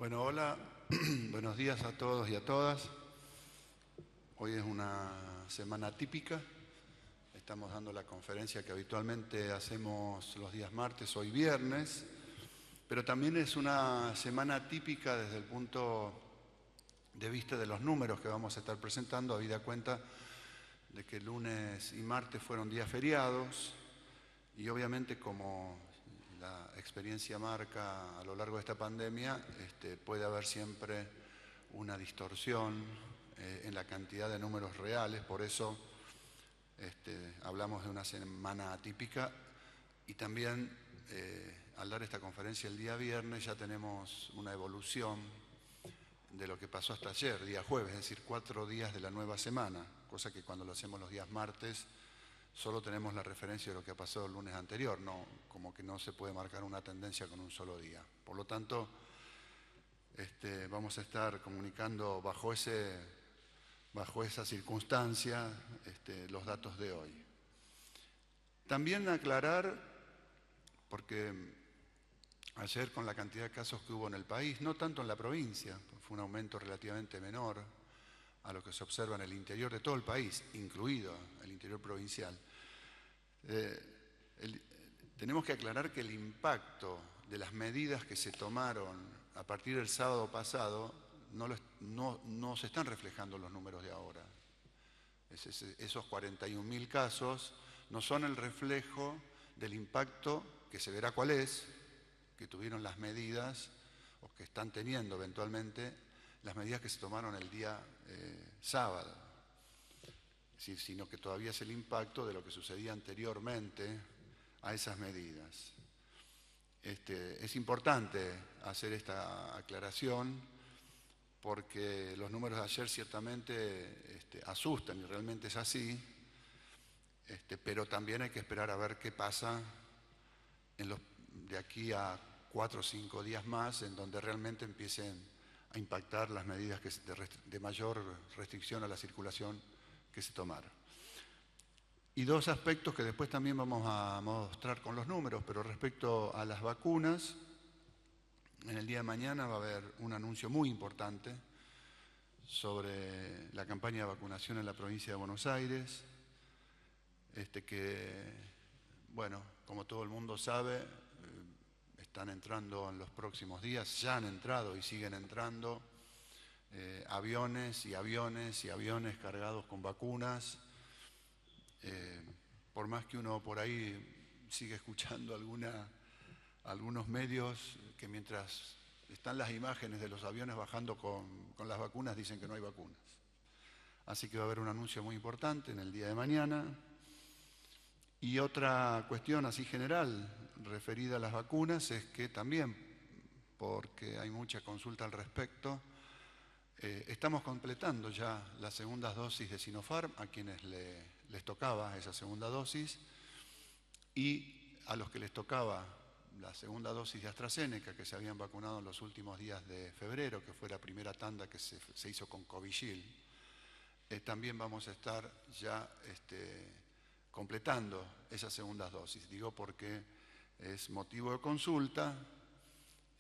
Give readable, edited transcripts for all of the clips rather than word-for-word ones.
Bueno, hola, buenos días a todos y a todas. Hoy es una semana típica. Estamos dando la conferencia que habitualmente hacemos los días martes, hoy viernes, pero también es una semana típica desde el punto de vista de los números que vamos a estar presentando, habida cuenta de que lunes y martes fueron días feriados y obviamente como la experiencia marca a lo largo de esta pandemia, puede haber siempre una distorsión en la cantidad de números reales, por eso hablamos de una semana atípica y también al dar esta conferencia el día viernes ya tenemos una evolución de lo que pasó hasta ayer, día jueves, es decir, 4 días de la nueva semana, cosa que cuando lo hacemos los días martes solo tenemos la referencia de lo que ha pasado el lunes anterior, no, como que no se puede marcar una tendencia con un solo día. Por lo tanto, vamos a estar comunicando bajo esa circunstancia los datos de hoy. También aclarar, porque ayer con la cantidad de casos que hubo en el país, no tanto en la provincia, fue un aumento relativamente menor a lo que se observa en el interior de todo el país, incluido el interior provincial. Tenemos que aclarar que el impacto de las medidas que se tomaron a partir del sábado pasado no se están reflejando en los números de ahora. Esos 41.000 casos no son el reflejo del impacto que se verá cuál es, que tuvieron las medidas o que están teniendo eventualmente las medidas que se tomaron el día sábado, sino que todavía es el impacto de lo que sucedía anteriormente a esas medidas. Es importante hacer esta aclaración porque los números de ayer ciertamente asustan y realmente es así, pero también hay que esperar a ver qué pasa de aquí a 4 o 5 días más, en donde realmente empiecen a impactar las medidas de mayor restricción a la circulación que se tomaron. Y dos aspectos que después también vamos a mostrar con los números, pero respecto a las vacunas, en el día de mañana va a haber un anuncio muy importante sobre la campaña de vacunación en la provincia de Buenos Aires, que, bueno, como todo el mundo sabe, están entrando en los próximos días, ya han entrado y siguen entrando aviones y aviones y aviones cargados con vacunas. Por más que uno por ahí sigue escuchando algunos medios que mientras están las imágenes de los aviones bajando con las vacunas dicen que no hay vacunas. Así que va a haber un anuncio muy importante en el día de mañana. Y otra cuestión así general referida a las vacunas es que también, porque hay mucha consulta al respecto, estamos completando ya las segundas dosis de Sinopharm a quienes les tocaba esa segunda dosis y a los que les tocaba la segunda dosis de AstraZeneca, que se habían vacunado en los últimos días de febrero, que fue la primera tanda que se hizo con Covishield. También vamos a estar ya completando esas segundas dosis. Digo porque es motivo de consulta,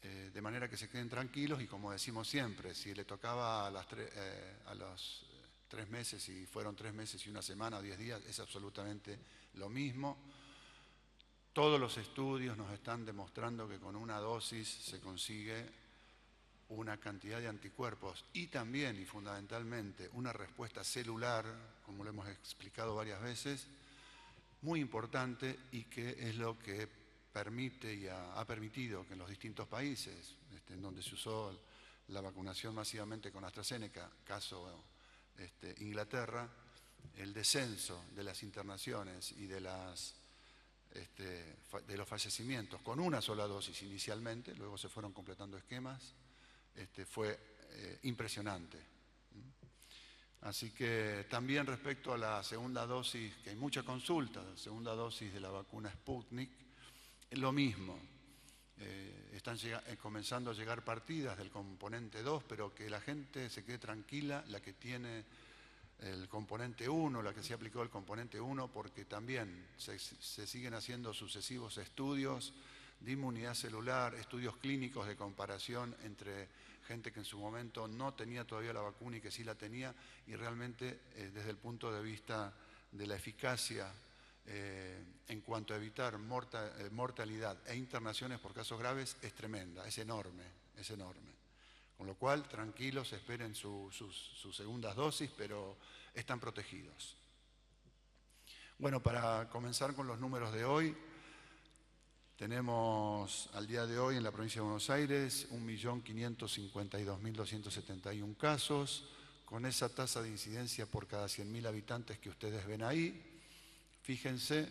de manera que se queden tranquilos y como decimos siempre, si le tocaba a los 3 meses y fueron 3 meses y una semana o 10 días, es absolutamente lo mismo. Todos los estudios nos están demostrando que con una dosis se consigue una cantidad de anticuerpos y también y fundamentalmente una respuesta celular, como lo hemos explicado varias veces, muy importante y que es lo que permite y ha permitido que en los distintos países en donde se usó la vacunación masivamente con AstraZeneca, caso Inglaterra, el descenso de las internaciones y de los fallecimientos con una sola dosis inicialmente, luego se fueron completando esquemas, fue impresionante. Así que también respecto a la segunda dosis, que hay mucha consulta, la segunda dosis de la vacuna Sputnik, lo mismo. Están comenzando a llegar partidas del componente 2, pero que la gente se quede tranquila, la que tiene el componente 1, la que se aplicó el componente 1, porque también se siguen haciendo sucesivos estudios de inmunidad celular, estudios clínicos de comparación entre gente que en su momento no tenía todavía la vacuna y que sí la tenía, y realmente desde el punto de vista de la eficacia en cuanto a evitar mortalidad e internaciones por casos graves es tremenda, es enorme, es enorme. Con lo cual, tranquilos, esperen sus segundas dosis, pero están protegidos. Bueno, para comenzar con los números de hoy, tenemos al día de hoy en la provincia de Buenos Aires 1.552.271 casos, con esa tasa de incidencia por cada 100.000 habitantes que ustedes ven ahí. Fíjense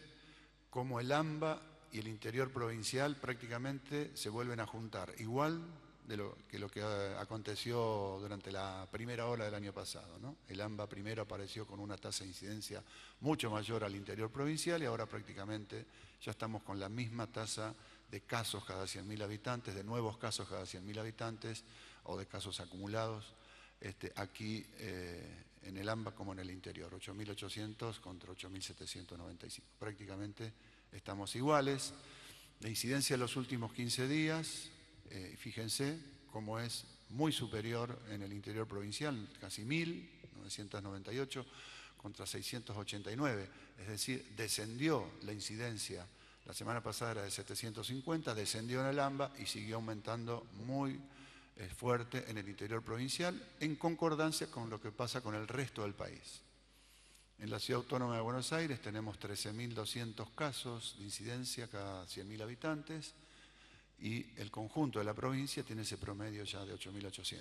cómo el AMBA y el interior provincial prácticamente se vuelven a juntar, igual de lo que aconteció durante la primera ola del año pasado, ¿no? El AMBA primero apareció con una tasa de incidencia mucho mayor al interior provincial y ahora prácticamente ya estamos con la misma tasa de casos cada 100.000 habitantes, de nuevos casos cada 100.000 habitantes o de casos acumulados aquí en el AMBA como en el interior, 8.800 contra 8.795. Prácticamente estamos iguales. La incidencia en los últimos 15 días, fíjense cómo es muy superior en el interior provincial, casi 1.998 contra 689. Es decir, descendió la incidencia. La semana pasada era de 750, descendió en el AMBA y siguió aumentando muy fuerte en el interior provincial, en concordancia con lo que pasa con el resto del país. En la Ciudad Autónoma de Buenos Aires tenemos 13.200 casos de incidencia cada 100.000 habitantes y el conjunto de la provincia tiene ese promedio ya de 8.800.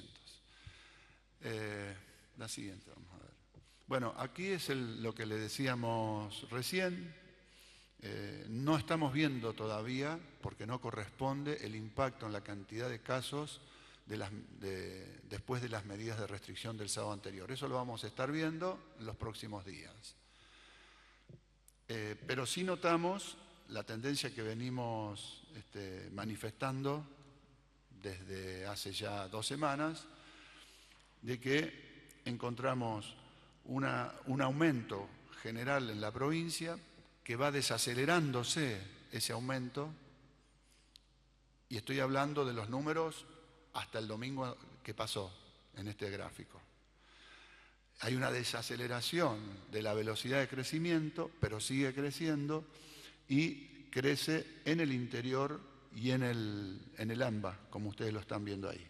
La siguiente, vamos a ver. Bueno, aquí es lo que le decíamos recién. No estamos viendo todavía, porque no corresponde, el impacto en la cantidad de casos después de las medidas de restricción del sábado anterior. Eso lo vamos a estar viendo en los próximos días. Pero sí notamos la tendencia que venimos manifestando desde hace ya 2 semanas, de que encontramos un aumento general en la provincia que va desacelerándose ese aumento, y estoy hablando de los números hasta el domingo que pasó en este gráfico. Hay una desaceleración de la velocidad de crecimiento, pero sigue creciendo y crece en el interior y en el AMBA, como ustedes lo están viendo ahí.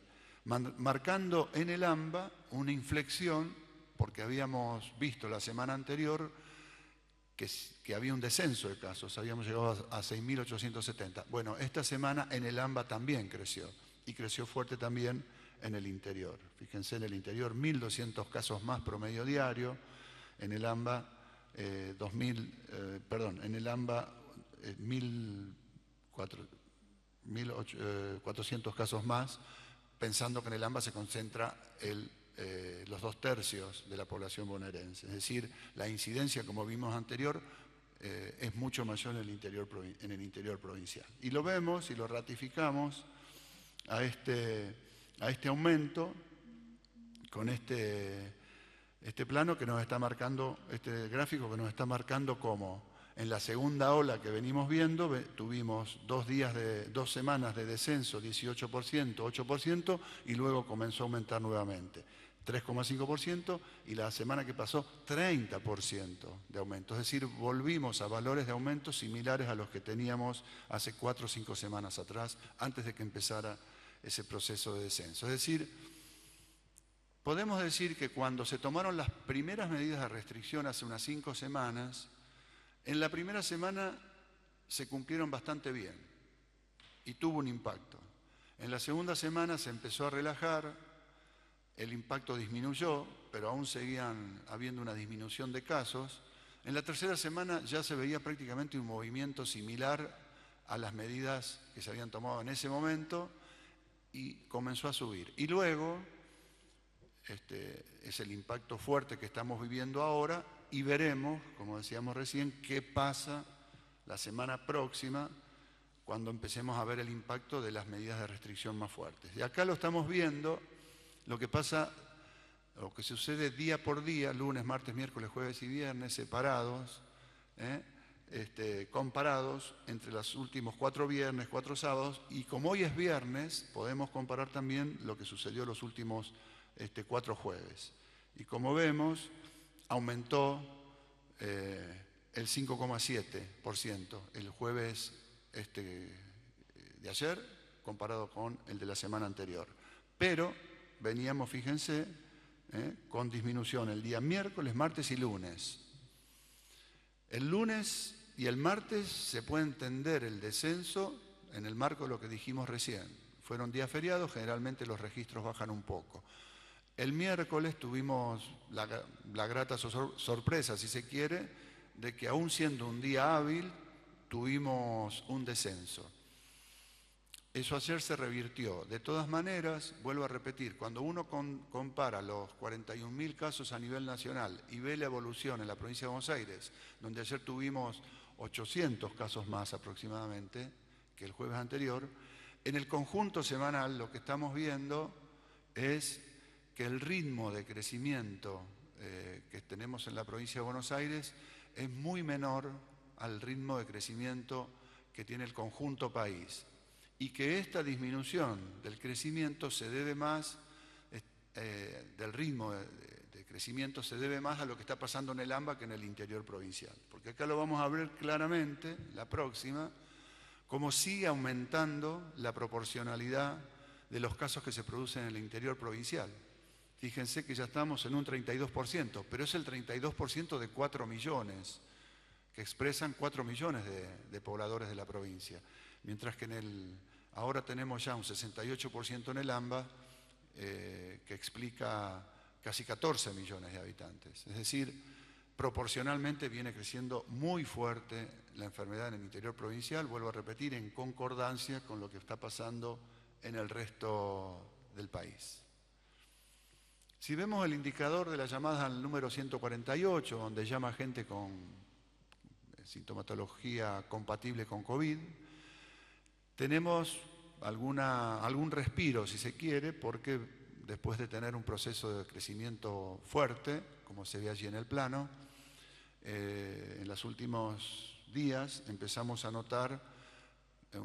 Marcando en el AMBA una inflexión, porque habíamos visto la semana anterior que había un descenso de casos, habíamos llegado a 6.870. Bueno, esta semana en el AMBA también creció, y creció fuerte también en el interior. Fíjense, en el interior 1.200 casos más promedio diario, en el AMBA 1.400 casos más, pensando que en el AMBA se concentra los 2/3 de la población bonaerense. Es decir, la incidencia, como vimos anterior, es mucho mayor en el interior provincial. Y lo vemos y lo ratificamos a este aumento con este plano que nos está marcando, este gráfico que nos está marcando como en la segunda ola que venimos viendo, tuvimos 2 semanas de descenso, 18%, 8%, y luego comenzó a aumentar nuevamente, 3,5%, y la semana que pasó, 30% de aumento. Es decir, volvimos a valores de aumento similares a los que teníamos hace 4 o 5 semanas atrás, antes de que empezara ese proceso de descenso. Es decir, podemos decir que cuando se tomaron las primeras medidas de restricción hace unas 5 semanas, en la primera semana se cumplieron bastante bien y tuvo un impacto. En la segunda semana se empezó a relajar, el impacto disminuyó, pero aún seguían habiendo una disminución de casos. En la tercera semana ya se veía prácticamente un movimiento similar a las medidas que se habían tomado en ese momento y comenzó a subir. Y luego, es el impacto fuerte que estamos viviendo ahora, y veremos, como decíamos recién, qué pasa la semana próxima cuando empecemos a ver el impacto de las medidas de restricción más fuertes. Y acá lo estamos viendo, lo que pasa, lo que sucede día por día, lunes, martes, miércoles, jueves y viernes, separados, comparados entre los últimos 4 viernes, 4 sábados, y como hoy es viernes, podemos comparar también lo que sucedió los últimos 4 jueves. Y como vemos, aumentó el 5,7% el jueves de ayer comparado con el de la semana anterior. Pero veníamos, fíjense, con disminución el día miércoles, martes y lunes. El lunes y el martes se puede entender el descenso en el marco de lo que dijimos recién. Fueron días feriados, generalmente los registros bajan un poco. El miércoles tuvimos la grata sorpresa, si se quiere, de que aún siendo un día hábil, tuvimos un descenso. Eso ayer se revirtió. De todas maneras, vuelvo a repetir, cuando uno compara los 41.000 casos a nivel nacional y ve la evolución en la provincia de Buenos Aires, donde ayer tuvimos 800 casos más aproximadamente que el jueves anterior, en el conjunto semanal lo que estamos viendo es que el ritmo de crecimiento que tenemos en la provincia de Buenos Aires es muy menor al ritmo de crecimiento que tiene el conjunto país. Y que esta disminución del crecimiento se debe más, del ritmo de crecimiento se debe más a lo que está pasando en el AMBA que en el interior provincial. Porque acá lo vamos a ver claramente, la próxima, cómo sigue aumentando la proporcionalidad de los casos que se producen en el interior provincial. Fíjense que ya estamos en un 32%, pero es el 32% de 4 millones, que expresan 4 millones de pobladores de la provincia. Mientras que ahora tenemos ya un 68% en el AMBA, que explica casi 14 millones de habitantes. Es decir, proporcionalmente viene creciendo muy fuerte la enfermedad en el interior provincial, vuelvo a repetir, en concordancia con lo que está pasando en el resto del país. Si vemos el indicador de las llamadas al número 148, donde llama gente con sintomatología compatible con COVID, tenemos algún respiro, si se quiere, porque después de tener un proceso de crecimiento fuerte, como se ve allí en el plano, en los últimos días empezamos a notar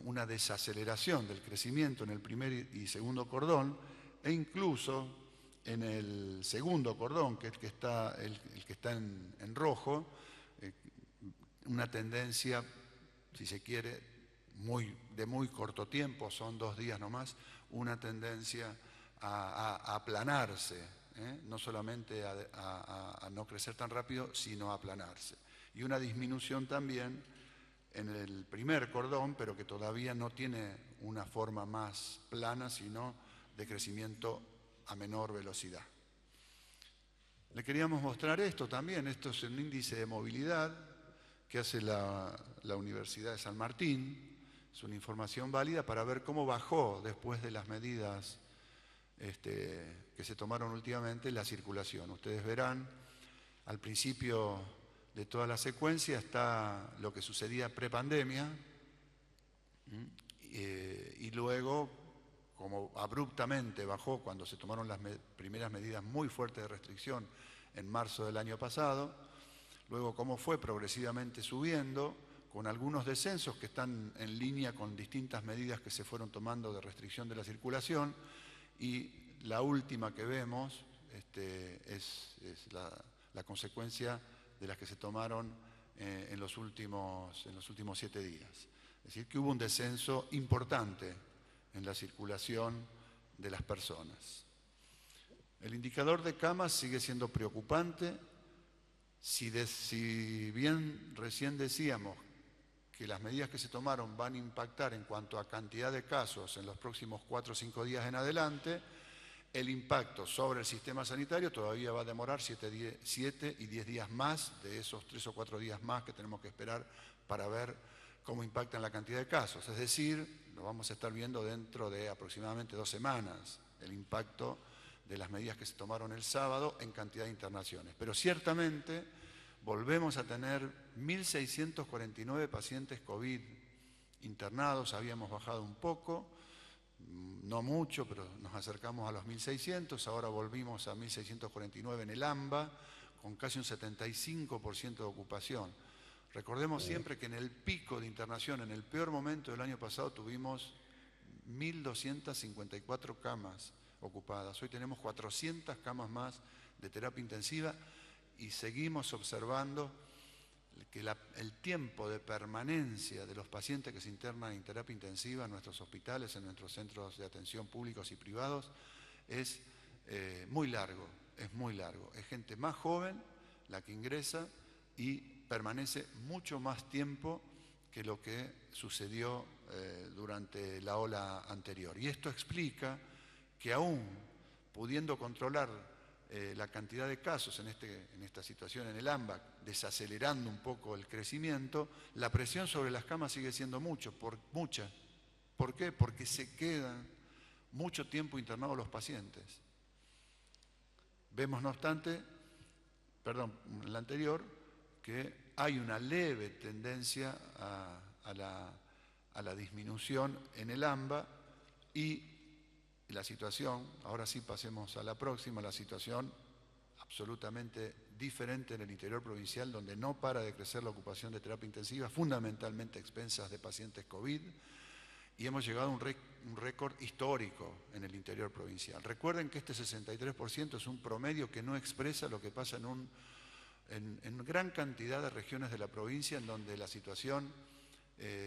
una desaceleración del crecimiento en el primer y segundo cordón, e incluso en el segundo cordón, que es el que está en rojo, una tendencia, si se quiere, de muy corto tiempo, son 2 días nomás, una tendencia a aplanarse, no solamente a no crecer tan rápido, sino a aplanarse. Y una disminución también en el primer cordón, pero que todavía no tiene una forma más plana, sino de crecimiento a menor velocidad. Le queríamos mostrar esto también, esto es un índice de movilidad que hace la Universidad de San Martín. Es una información válida para ver cómo bajó después de las medidas que se tomaron últimamente la circulación. Ustedes verán, al principio de toda la secuencia está lo que sucedía prepandemia y luego, como abruptamente bajó cuando se tomaron las primeras medidas muy fuertes de restricción en marzo del año pasado, luego cómo fue progresivamente subiendo, con algunos descensos que están en línea con distintas medidas que se fueron tomando de restricción de la circulación, y la última que vemos es la consecuencia de las que se tomaron en los últimos 7 días. Es decir, que hubo un descenso importante en la circulación de las personas. El indicador de camas sigue siendo preocupante. Si bien recién decíamos que las medidas que se tomaron van a impactar en cuanto a cantidad de casos en los próximos 4 o 5 días en adelante, el impacto sobre el sistema sanitario todavía va a demorar 7 y 10 días más, de esos 3 o 4 días más que tenemos que esperar para ver cómo impactan la cantidad de casos. Es decir, lo vamos a estar viendo dentro de aproximadamente 2 semanas, el impacto de las medidas que se tomaron el sábado en cantidad de internaciones. Pero ciertamente volvemos a tener 1.649 pacientes COVID internados, habíamos bajado un poco, no mucho, pero nos acercamos a los 1.600, ahora volvimos a 1.649 en el AMBA, con casi un 75% de ocupación. Recordemos siempre que en el pico de internación, en el peor momento del año pasado, tuvimos 1.254 camas ocupadas. Hoy tenemos 400 camas más de terapia intensiva y seguimos observando que el tiempo de permanencia de los pacientes que se internan en terapia intensiva en nuestros hospitales, en nuestros centros de atención públicos y privados, es muy largo, es muy largo. Es gente más joven la que ingresa y permanece mucho más tiempo que lo que sucedió durante la ola anterior. Y esto explica que aún pudiendo controlar la cantidad de casos en esta situación en el AMBAC, desacelerando un poco el crecimiento, la presión sobre las camas sigue siendo mucha. ¿Por qué? Porque se quedan mucho tiempo internados los pacientes. Vemos, no obstante, en la anterior, que hay una leve tendencia a la disminución en el AMBA y la situación, ahora sí pasemos a la próxima, la situación absolutamente diferente en el interior provincial, donde no para de crecer la ocupación de terapia intensiva, fundamentalmente a expensas de pacientes COVID, y hemos llegado a un récord histórico en el interior provincial. Recuerden que este 63% es un promedio que no expresa lo que pasa en gran cantidad de regiones de la provincia, en donde la situación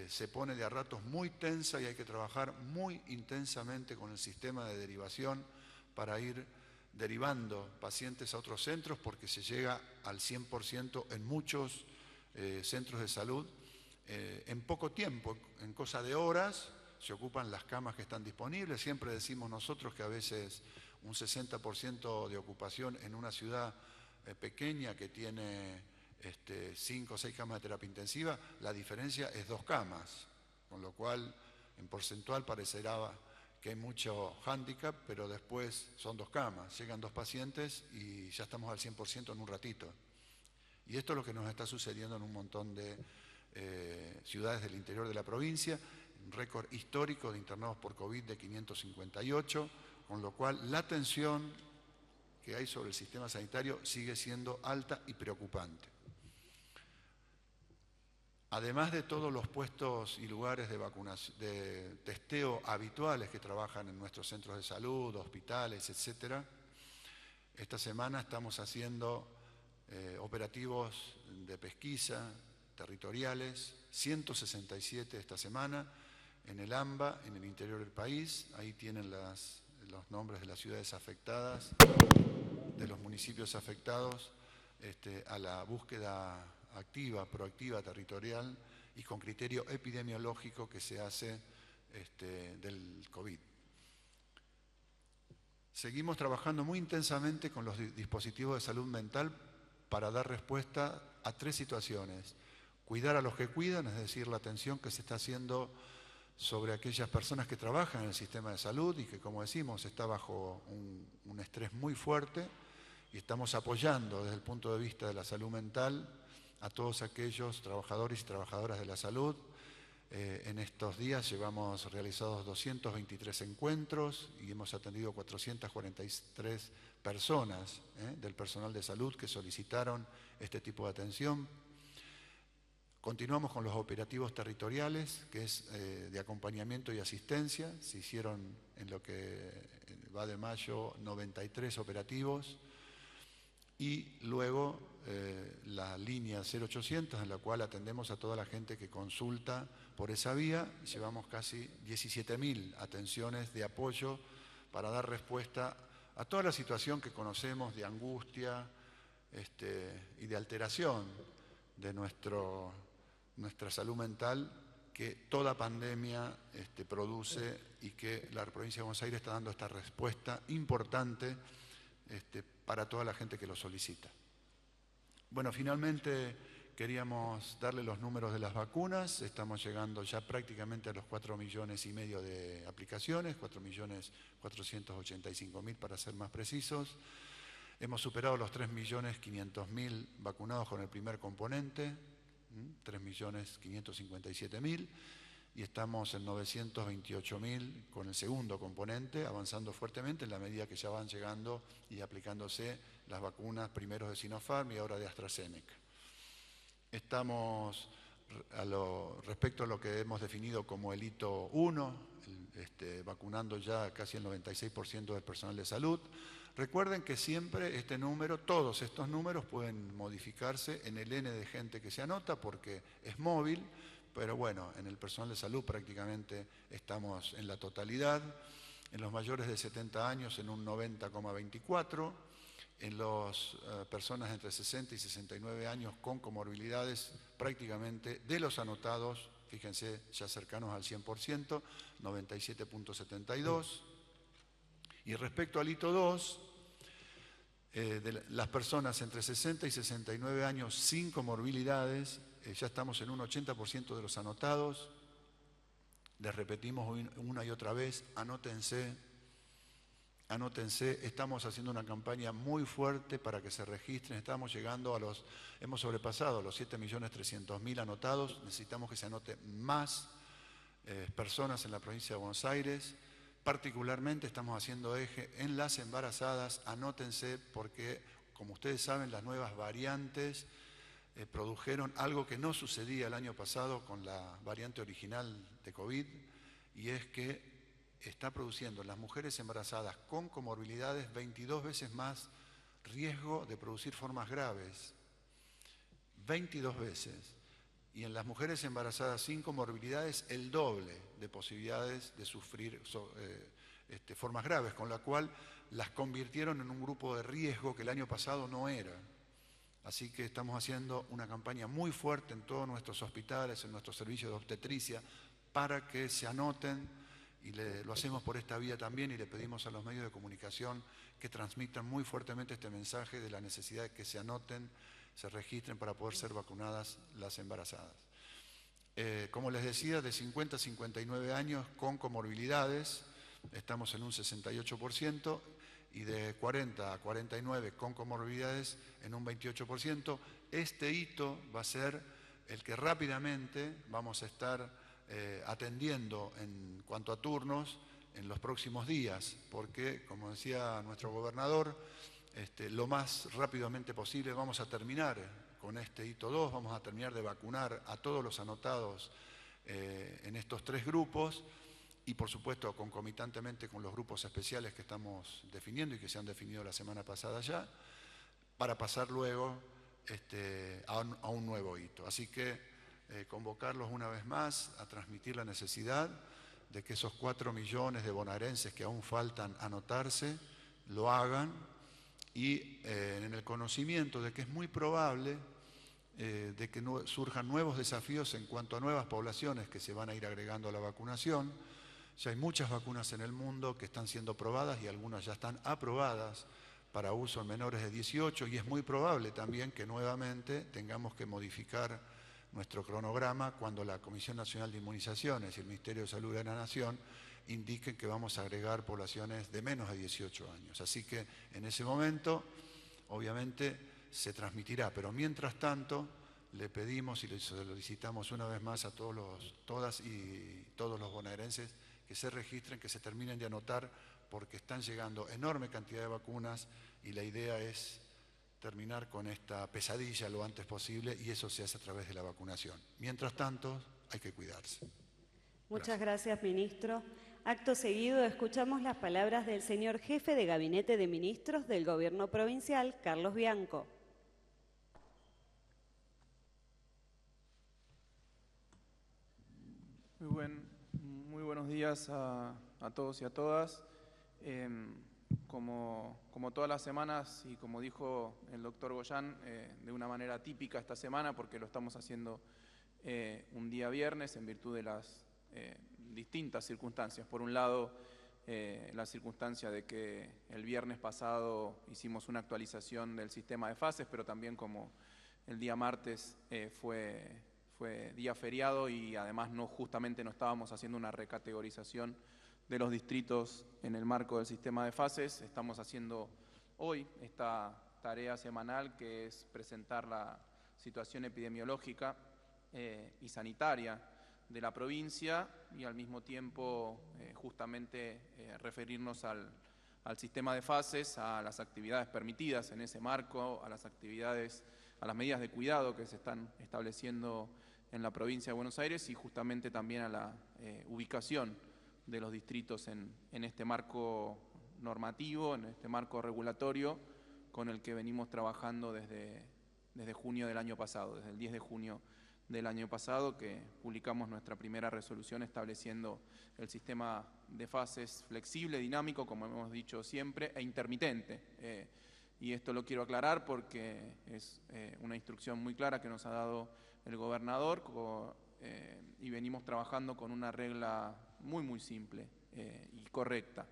se pone de a ratos muy tensa y hay que trabajar muy intensamente con el sistema de derivación para ir derivando pacientes a otros centros, porque se llega al 100% en muchos centros de salud en poco tiempo, en cosa de horas. Se ocupan las camas que están disponibles. Siempre decimos nosotros que a veces un 60% de ocupación en una ciudad pequeña que tiene 5 o 6 camas de terapia intensiva, la diferencia es 2 camas, con lo cual en porcentual parecerá que hay mucho hándicap, pero después son 2 camas, llegan 2 pacientes y ya estamos al 100% en un ratito. Y esto es lo que nos está sucediendo en un montón de ciudades del interior de la provincia, un récord histórico de internados por COVID de 558, con lo cual la tensión que hay sobre el sistema sanitario sigue siendo alta y preocupante. Además de todos los puestos y lugares de vacunación, de testeo habituales que trabajan en nuestros centros de salud, hospitales, etc., esta semana estamos haciendo operativos de pesquisa territoriales, 167 esta semana, en el AMBA, en el interior del país. Ahí tienen los nombres de las ciudades afectadas, de los municipios afectados, a la búsqueda activa, proactiva, territorial y con criterio epidemiológico que se hace del COVID. Seguimos trabajando muy intensamente con los dispositivos de salud mental para dar respuesta a 3 situaciones. Cuidar a los que cuidan, es decir, la atención que se está haciendo sobre aquellas personas que trabajan en el sistema de salud y que, como decimos, está bajo un estrés muy fuerte, y estamos apoyando desde el punto de vista de la salud mental a todos aquellos trabajadores y trabajadoras de la salud. En estos días llevamos realizados 223 encuentros y hemos atendido 443 personas del personal de salud que solicitaron este tipo de atención. Continuamos con los operativos territoriales, que es de acompañamiento y asistencia. Se hicieron en lo que va de mayo 93 operativos. Y luego la línea 0800, en la cual atendemos a toda la gente que consulta por esa vía. Llevamos casi 17.000 atenciones de apoyo para dar respuesta a toda la situación que conocemos de angustia y de alteración de nuestra salud mental que toda pandemia produce, y que la provincia de Buenos Aires está dando esta respuesta importante para toda la gente que lo solicita. Bueno, finalmente queríamos darle los números de las vacunas. Estamos llegando ya prácticamente a los 4,5 millones de aplicaciones, 4.485.000 para ser más precisos. Hemos superado los 3.500.000 vacunados con el primer componente, 3.557.000, y estamos en 928.000 con el segundo componente, avanzando fuertemente en la medida que ya van llegando y aplicándose las vacunas primero de Sinopharm y ahora de AstraZeneca. Estamos, respecto a lo que hemos definido como el hito 1, vacunando ya casi el 96% del personal de salud. Recuerden que siempre este número, todos estos números pueden modificarse en el N de gente que se anota porque es móvil, pero bueno, en el personal de salud prácticamente estamos en la totalidad, en los mayores de 70 años en un 90,24%, en las personas entre 60 y 69 años con comorbilidades prácticamente de los anotados, fíjense, ya cercanos al 100%, 97,72%. Y respecto al hito 2, de las personas entre 60 y 69 años sin comorbilidades, ya estamos en un 80% de los anotados. Les repetimos una y otra vez, anótense, estamos haciendo una campaña muy fuerte para que se registren, estamos llegando hemos sobrepasado los 7.300.000 anotados, necesitamos que se anoten más personas en la provincia de Buenos Aires. Particularmente estamos haciendo eje en las embarazadas, anótense porque, como ustedes saben, las nuevas variantes produjeron algo que no sucedía el año pasado con la variante original de COVID, y es que está produciendo en las mujeres embarazadas con comorbilidades 22 veces más riesgo de producir formas graves, 22 veces. Y en las mujeres embarazadas sin comorbilidades el doble de posibilidades de sufrir formas graves, con la cual las convirtieron en un grupo de riesgo que el año pasado no era. Así que estamos haciendo una campaña muy fuerte en todos nuestros hospitales, en nuestros servicios de obstetricia, para que se anoten, y lo hacemos por esta vía también, y le pedimos a los medios de comunicación que transmitan muy fuertemente este mensaje de la necesidad de que se anoten, se registren para poder ser vacunadas las embarazadas. Como les decía, de 50 a 59 años con comorbilidades, estamos en un 68%, y de 40 a 49 con comorbilidades en un 28%. Este hito va a ser el que rápidamente vamos a estar atendiendo en cuanto a turnos en los próximos días, porque, como decía nuestro gobernador, lo más rápidamente posible vamos a terminar con este hito 2, vamos a terminar de vacunar a todos los anotados en estos 3 grupos, y por supuesto concomitantemente con los grupos especiales que estamos definiendo y que se han definido la semana pasada ya, para pasar luego a un nuevo hito. Así que convocarlos una vez más a transmitir la necesidad de que esos 4 millones de bonaerenses que aún faltan anotarse, lo hagan, y en el conocimiento de que es muy probable de que surjan nuevos desafíos en cuanto a nuevas poblaciones que se van a ir agregando a la vacunación. Ya hay muchas vacunas en el mundo que están siendo probadas y algunas ya están aprobadas para uso en menores de 18, y es muy probable también que nuevamente tengamos que modificar nuestro cronograma cuando la Comisión Nacional de Inmunizaciones y el Ministerio de Salud de la Nación indiquen que vamos a agregar poblaciones de menos de 18 años. Así que en ese momento, obviamente, se transmitirá, pero mientras tanto le pedimos y le solicitamos una vez más a todas y todos los bonaerenses que se registren, que se terminen de anotar, porque están llegando enorme cantidad de vacunas y la idea es terminar con esta pesadilla lo antes posible, y eso se hace a través de la vacunación. Mientras tanto, hay que cuidarse. Muchas gracias, ministro. Acto seguido, escuchamos las palabras del señor jefe de Gabinete de Ministros del Gobierno Provincial, Carlos Bianco. Muy buenos días a todos y a todas. Como todas las semanas, y como dijo el doctor Goyán, de una manera típica esta semana, porque lo estamos haciendo un día viernes en virtud de las distintas circunstancias. Por un lado, la circunstancia de que el viernes pasado hicimos una actualización del sistema de fases, pero también como el día martes fue día feriado, y además justamente no estábamos haciendo una recategorización de los distritos en el marco del sistema de fases. Estamos haciendo hoy esta tarea semanal, que es presentar la situación epidemiológica y sanitaria de la provincia, y al mismo tiempo justamente referirnos al sistema de fases, a las actividades permitidas en ese marco, a las actividades a las medidas de cuidado que se están estableciendo en la provincia de Buenos Aires y justamente también a la ubicación de los distritos en este marco normativo, en este marco regulatorio con el que venimos trabajando desde junio del año pasado, desde el 10 de junio del año pasado, que publicamos nuestra primera resolución estableciendo el sistema de fases flexible, dinámico, como hemos dicho siempre, e intermitente. Y esto lo quiero aclarar porque es una instrucción muy clara que nos ha dado el gobernador y venimos trabajando con una regla muy simple y correcta,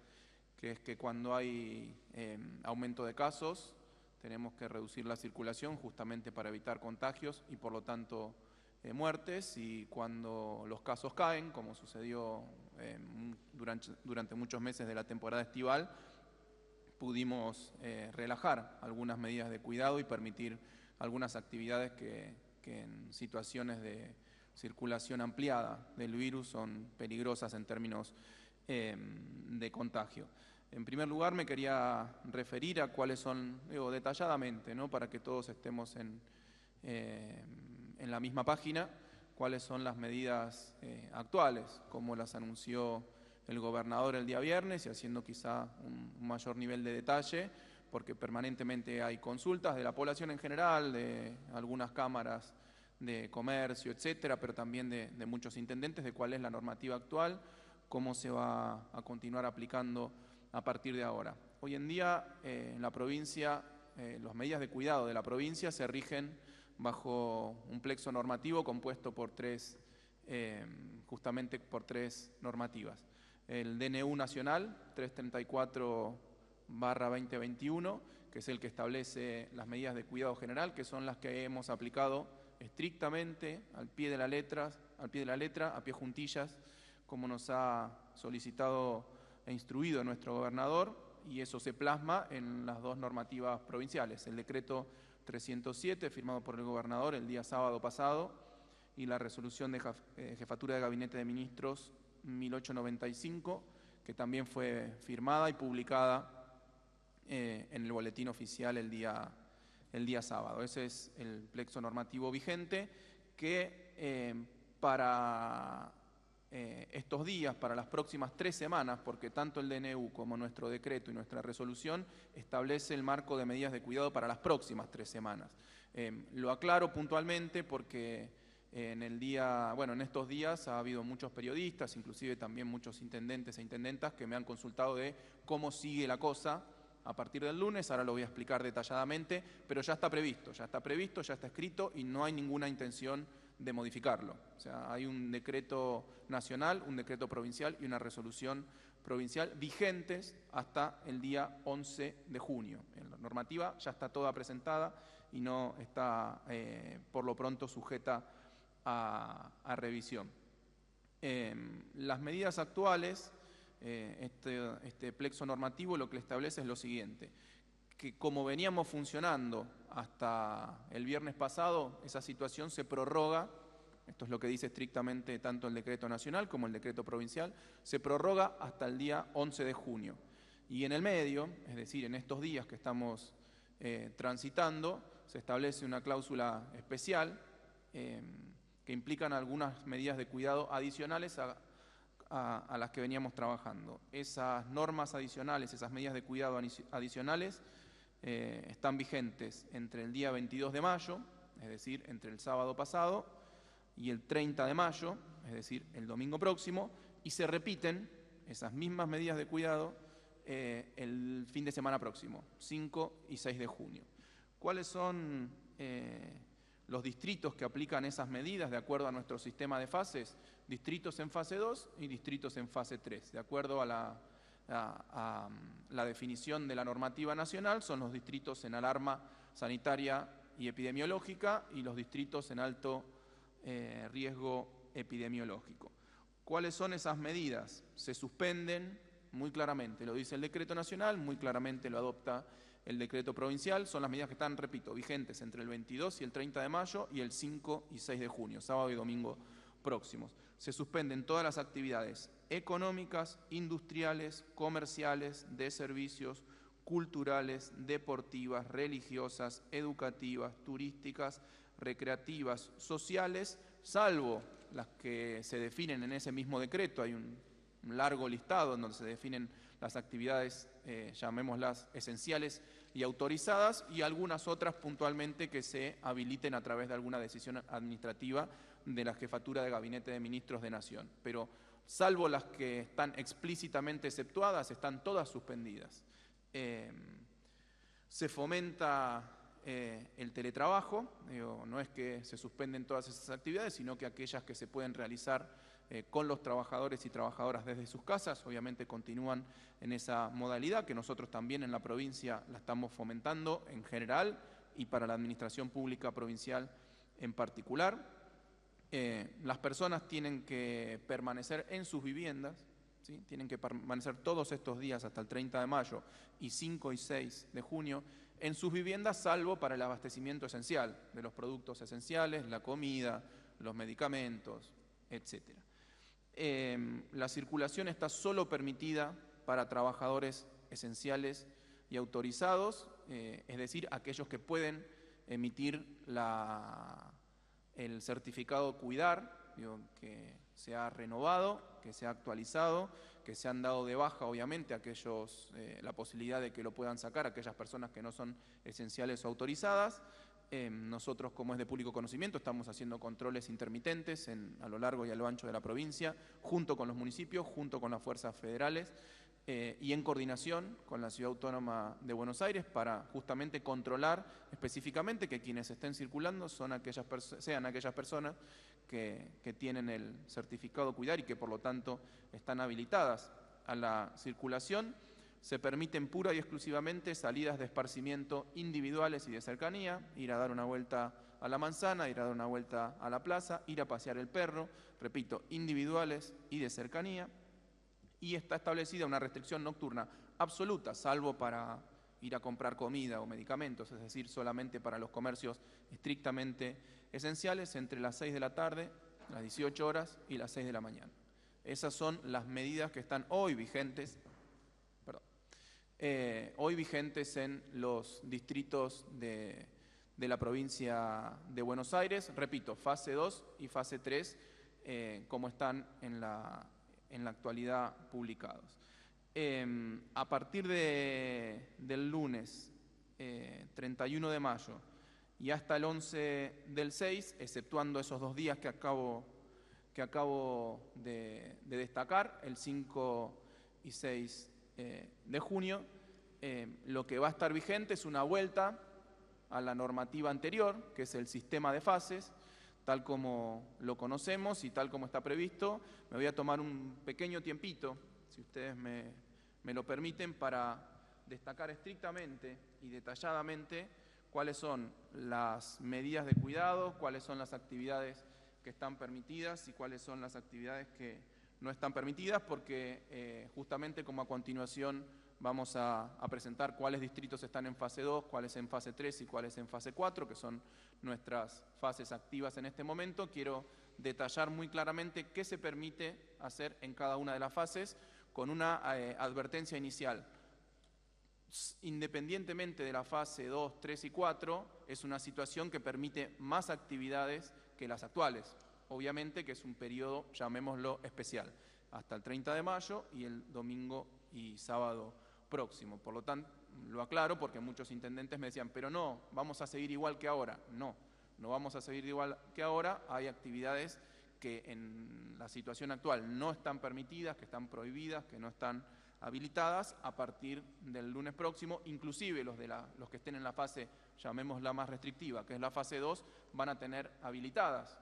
que es que cuando hay aumento de casos tenemos que reducir la circulación justamente para evitar contagios y por lo tanto muertes, y cuando los casos caen, como sucedió durante muchos meses de la temporada estival, pudimos relajar algunas medidas de cuidado y permitir algunas actividades que en situaciones de circulación ampliada del virus son peligrosas en términos de contagio. En primer lugar, me quería referir a cuáles son, digo, detalladamente, ¿no?, para que todos estemos en la misma página, cuáles son las medidas actuales, como las anunció el gobernador el día viernes, y haciendo quizá un mayor nivel de detalle, porque permanentemente hay consultas de la población en general, de algunas cámaras de comercio, etcétera, pero también de muchos intendentes, de cuál es la normativa actual, cómo se va a continuar aplicando a partir de ahora. Hoy en día en la provincia, las medidas de cuidado de la provincia se rigen bajo un plexo normativo compuesto por justamente por tres normativas. El DNU nacional 334/2021, que es el que establece las medidas de cuidado general, que son las que hemos aplicado estrictamente al pie de la letra, a pie juntillas, como nos ha solicitado e instruido nuestro gobernador, y eso se plasma en las dos normativas provinciales, el decreto 307, firmado por el gobernador el día sábado pasado, y la resolución de Jefatura de Gabinete de Ministros 1895, que también fue firmada y publicada en el boletín oficial el día sábado. Ese es el plexo normativo vigente que para estos días, para las próximas 3 semanas, porque tanto el DNU como nuestro decreto y nuestra resolución establece el marco de medidas de cuidado para las próximas 3 semanas. Lo aclaro puntualmente porque en estos días ha habido muchos periodistas, inclusive también muchos intendentes e intendentas, que me han consultado de cómo sigue la cosa a partir del lunes. Ahora lo voy a explicar detalladamente, pero ya está previsto, ya está escrito y no hay ninguna intención de modificarlo. O sea, hay un decreto nacional, un decreto provincial y una resolución provincial vigentes hasta el día 11 de junio. La normativa ya está toda presentada y no está por lo pronto sujeta a revisión. Las medidas actuales, este plexo normativo lo que establece es lo siguiente, que como veníamos funcionando hasta el viernes pasado, esa situación se prorroga, esto es lo que dice estrictamente tanto el decreto nacional como el decreto provincial, se prorroga hasta el día 11 de junio. Y en el medio, es decir, en estos días que estamos transitando, se establece una cláusula especial que implican algunas medidas de cuidado adicionales a las que veníamos trabajando. Esas normas adicionales, esas medidas de cuidado adicionales están vigentes entre el día 22 de mayo, es decir, entre el sábado pasado, y el 30 de mayo, es decir, el domingo próximo, y se repiten esas mismas medidas de cuidado el fin de semana próximo, 5 y 6 de junio. ¿Cuáles son los distritos que aplican esas medidas de acuerdo a nuestro sistema de fases? Distritos en fase 2 y distritos en fase 3. De acuerdo a la definición de la normativa nacional, son los distritos en alarma sanitaria y epidemiológica y los distritos en alto riesgo epidemiológico. ¿Cuáles son esas medidas? Se suspenden muy claramente, lo dice el decreto nacional, muy claramente lo adopta el decreto provincial. Son las medidas que están, repito, vigentes entre el 22 y el 30 de mayo y el 5 y 6 de junio, sábado y domingo próximos. Se suspenden todas las actividades económicas, industriales, comerciales, de servicios, culturales, deportivas, religiosas, educativas, turísticas, recreativas, sociales, salvo las que se definen en ese mismo decreto. Hay un largo listado en donde se definen las actividades, llamémoslas esenciales y autorizadas, y algunas otras puntualmente que se habiliten a través de alguna decisión administrativa de la Jefatura de Gabinete de Ministros de Nación. Pero salvo las que están explícitamente exceptuadas, están todas suspendidas. Se fomenta el teletrabajo, no es que se suspenden todas esas actividades, sino que aquellas que se pueden realizar con los trabajadores y trabajadoras desde sus casas, obviamente continúan en esa modalidad, que nosotros también en la provincia la estamos fomentando en general y para la administración pública provincial en particular. Las personas tienen que permanecer en sus viviendas, ¿sí? Tienen que permanecer todos estos días hasta el 30 de mayo y 5 y 6 de junio en sus viviendas, salvo para el abastecimiento esencial de los productos esenciales, la comida, los medicamentos, etc. La circulación está solo permitida para trabajadores esenciales y autorizados, es decir, aquellos que pueden emitir el certificado Cuidar, que se ha renovado, que se ha actualizado, que se han dado de baja, obviamente, aquellos, la posibilidad de que lo puedan sacar aquellas personas que no son esenciales o autorizadas. Nosotros, como es de público conocimiento, estamos haciendo controles intermitentes a lo largo y a lo ancho de la provincia, junto con los municipios, junto con las fuerzas federales y en coordinación con la Ciudad Autónoma de Buenos Aires para justamente controlar específicamente que quienes estén circulando sean aquellas personas que tienen el certificado Cuidar y que por lo tanto están habilitadas a la circulación. Se permiten pura y exclusivamente salidas de esparcimiento individuales y de cercanía, ir a dar una vuelta a la manzana, ir a dar una vuelta a la plaza, ir a pasear el perro, repito, individuales y de cercanía. Y está establecida una restricción nocturna absoluta, salvo para ir a comprar comida o medicamentos, es decir, solamente para los comercios estrictamente esenciales, entre las 6 de la tarde, las 18 horas y las 6 de la mañana. Esas son las medidas que están hoy vigentes en los distritos de la provincia de Buenos Aires, repito, fase 2 y fase 3, como están en la actualidad publicados. A partir del lunes 31 de mayo y hasta el 11 del 6, exceptuando esos 2 días que acabo de destacar, el 5 y 6 de junio, lo que va a estar vigente es una vuelta a la normativa anterior, que es el sistema de fases, tal como lo conocemos y tal como está previsto. Me voy a tomar un pequeño tiempito, si ustedes me lo permiten, para destacar estrictamente y detalladamente cuáles son las medidas de cuidado, cuáles son las actividades que están permitidas y cuáles son las actividades que no están permitidas, porque justamente como a continuación vamos a presentar cuáles distritos están en fase 2, cuáles en fase 3 y cuáles en fase 4, que son nuestras fases activas en este momento. Quiero detallar muy claramente qué se permite hacer en cada una de las fases con una advertencia inicial. Independientemente de la fase 2, 3 y 4, es una situación que permite más actividades que las actuales. Obviamente que es un periodo, llamémoslo, especial, hasta el 30 de mayo y el domingo y sábado próximo. Por lo tanto, lo aclaro porque muchos intendentes me decían, pero no, vamos a seguir igual que ahora. No vamos a seguir igual que ahora. Hay actividades que en la situación actual no están permitidas, que están prohibidas, que no están habilitadas. A partir del lunes próximo, inclusive los que estén en la fase, llamémosla más restrictiva, que es la fase 2, van a tener habilitadas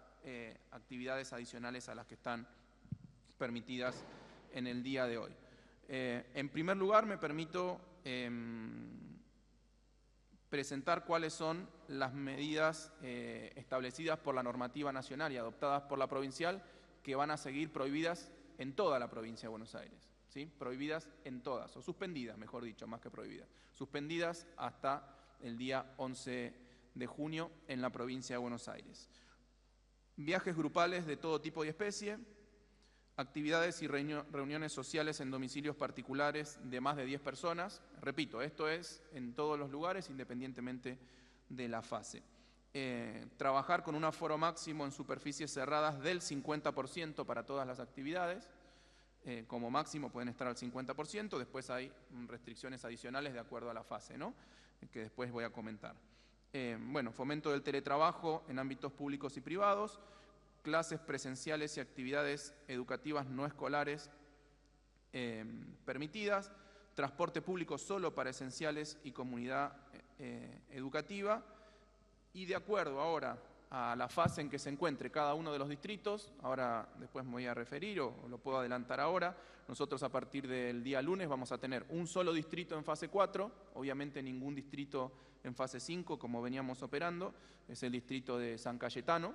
actividades adicionales a las que están permitidas en el día de hoy. En primer lugar, me permito presentar cuáles son las medidas establecidas por la normativa nacional y adoptadas por la provincial que van a seguir prohibidas en toda la provincia de Buenos Aires, ¿sí? Prohibidas en todas, o suspendidas, mejor dicho, más que prohibidas. Suspendidas hasta el día 11 de junio en la provincia de Buenos Aires. Viajes grupales de todo tipo y especie, Actividades y reuniones sociales en domicilios particulares de más de 10 personas. Repito, esto es en todos los lugares, independientemente de la fase. Trabajar con un aforo máximo en superficies cerradas del 50% para todas las actividades. Como máximo pueden estar al 50%, después hay restricciones adicionales de acuerdo a la fase, ¿no? Que después voy a comentar. Bueno, fomento del teletrabajo en ámbitos públicos y privados, clases presenciales y actividades educativas no escolares permitidas, transporte público solo para esenciales y comunidad educativa, y de acuerdo ahora a la fase en que se encuentre cada uno de los distritos, ahora después me voy a referir o lo puedo adelantar ahora, nosotros a partir del día lunes vamos a tener un solo distrito en fase 4, obviamente ningún distrito en fase 5 como veníamos operando, es el distrito de San Cayetano,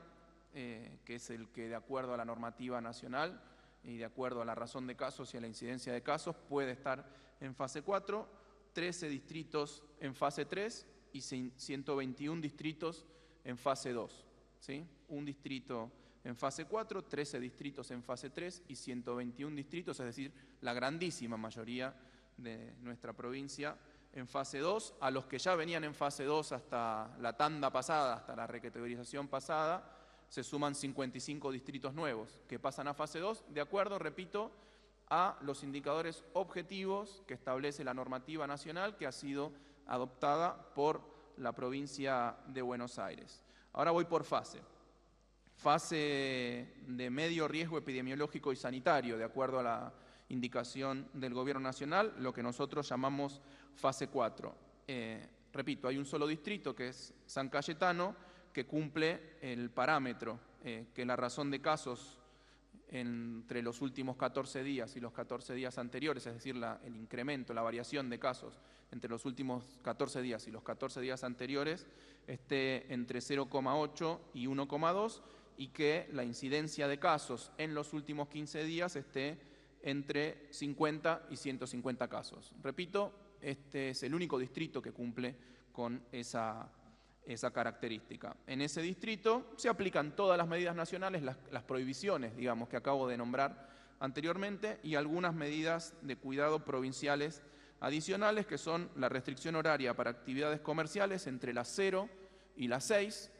que es el que de acuerdo a la normativa nacional y de acuerdo a la razón de casos y a la incidencia de casos puede estar en fase 4, 13 distritos en fase 3 y 121 distritos en fase 2, ¿sí? Un distrito en fase 4, 13 distritos en fase 3 y 121 distritos, es decir, la grandísima mayoría de nuestra provincia en fase 2, a los que ya venían en fase 2 hasta la tanda pasada, hasta la recategorización pasada, se suman 55 distritos nuevos que pasan a fase 2, de acuerdo, repito, a los indicadores objetivos que establece la normativa nacional que ha sido adoptada por la provincia de Buenos Aires. Ahora voy por fase. Fase de medio riesgo epidemiológico y sanitario, de acuerdo a la indicación del Gobierno Nacional, lo que nosotros llamamos fase 4. Repito, hay un solo distrito que es San Cayetano, que cumple el parámetro, que la razón de casos entre los últimos 14 días y los 14 días anteriores, es decir, el incremento, la variación de casos entre los últimos 14 días y los 14 días anteriores, esté entre 0,8 y 1,2 y que la incidencia de casos en los últimos 15 días esté entre 50 y 150 casos. Repito, este es el único distrito que cumple con esa característica. En ese distrito se aplican todas las medidas nacionales, las prohibiciones, digamos, que acabo de nombrar anteriormente, y algunas medidas de cuidado provinciales adicionales, que son la restricción horaria para actividades comerciales entre las 0 y las 6,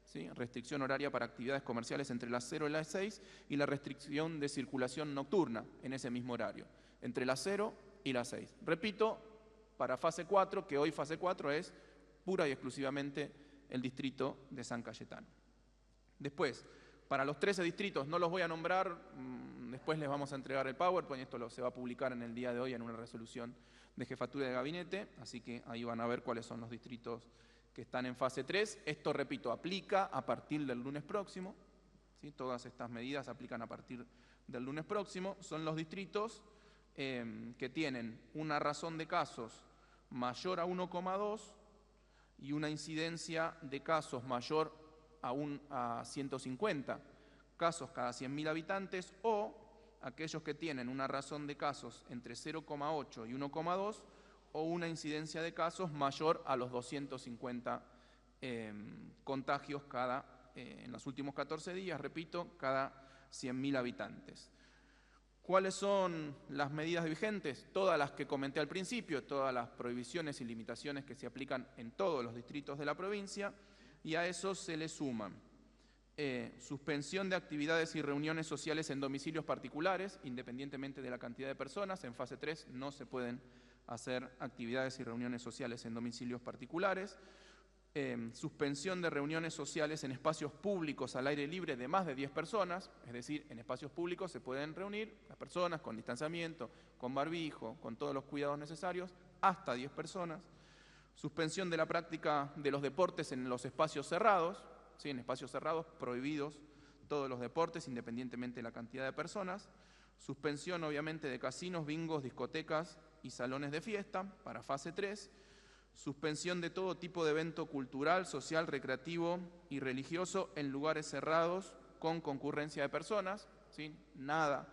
¿sí? Restricción horaria para actividades comerciales entre las 0 y las 6, y la restricción de circulación nocturna en ese mismo horario, entre las 0 y las 6. Repito, para fase 4, que hoy fase 4 es pura y exclusivamente el distrito de San Cayetano. Después, para los 13 distritos no los voy a nombrar, después les vamos a entregar el PowerPoint, esto se va a publicar en el día de hoy en una resolución de jefatura de gabinete, así que ahí van a ver cuáles son los distritos que están en fase 3. Esto, repito, aplica a partir del lunes próximo, ¿sí? Todas estas medidas aplican a partir del lunes próximo. Son los distritos que tienen una razón de casos mayor a 1,2 y una incidencia de casos mayor a 150 casos cada 100.000 habitantes, o aquellos que tienen una razón de casos entre 0,8 y 1,2 o una incidencia de casos mayor a los 250 contagios en los últimos 14 días, repito, cada 100.000 habitantes. ¿Cuáles son las medidas vigentes? Todas las que comenté al principio, todas las prohibiciones y limitaciones que se aplican en todos los distritos de la provincia, y a eso se le suman suspensión de actividades y reuniones sociales en domicilios particulares, independientemente de la cantidad de personas. En fase 3 no se pueden hacer actividades y reuniones sociales en domicilios particulares. Suspensión de reuniones sociales en espacios públicos al aire libre de más de 10 personas, es decir, en espacios públicos se pueden reunir las personas con distanciamiento, con barbijo, con todos los cuidados necesarios, hasta 10 personas. Suspensión de la práctica de los deportes en los espacios cerrados, ¿sí? En espacios cerrados prohibidos todos los deportes, independientemente de la cantidad de personas. Suspensión, obviamente, de casinos, bingos, discotecas y salones de fiesta para fase 3. Suspensión de todo tipo de evento cultural, social, recreativo y religioso en lugares cerrados con concurrencia de personas, ¿sí? Nada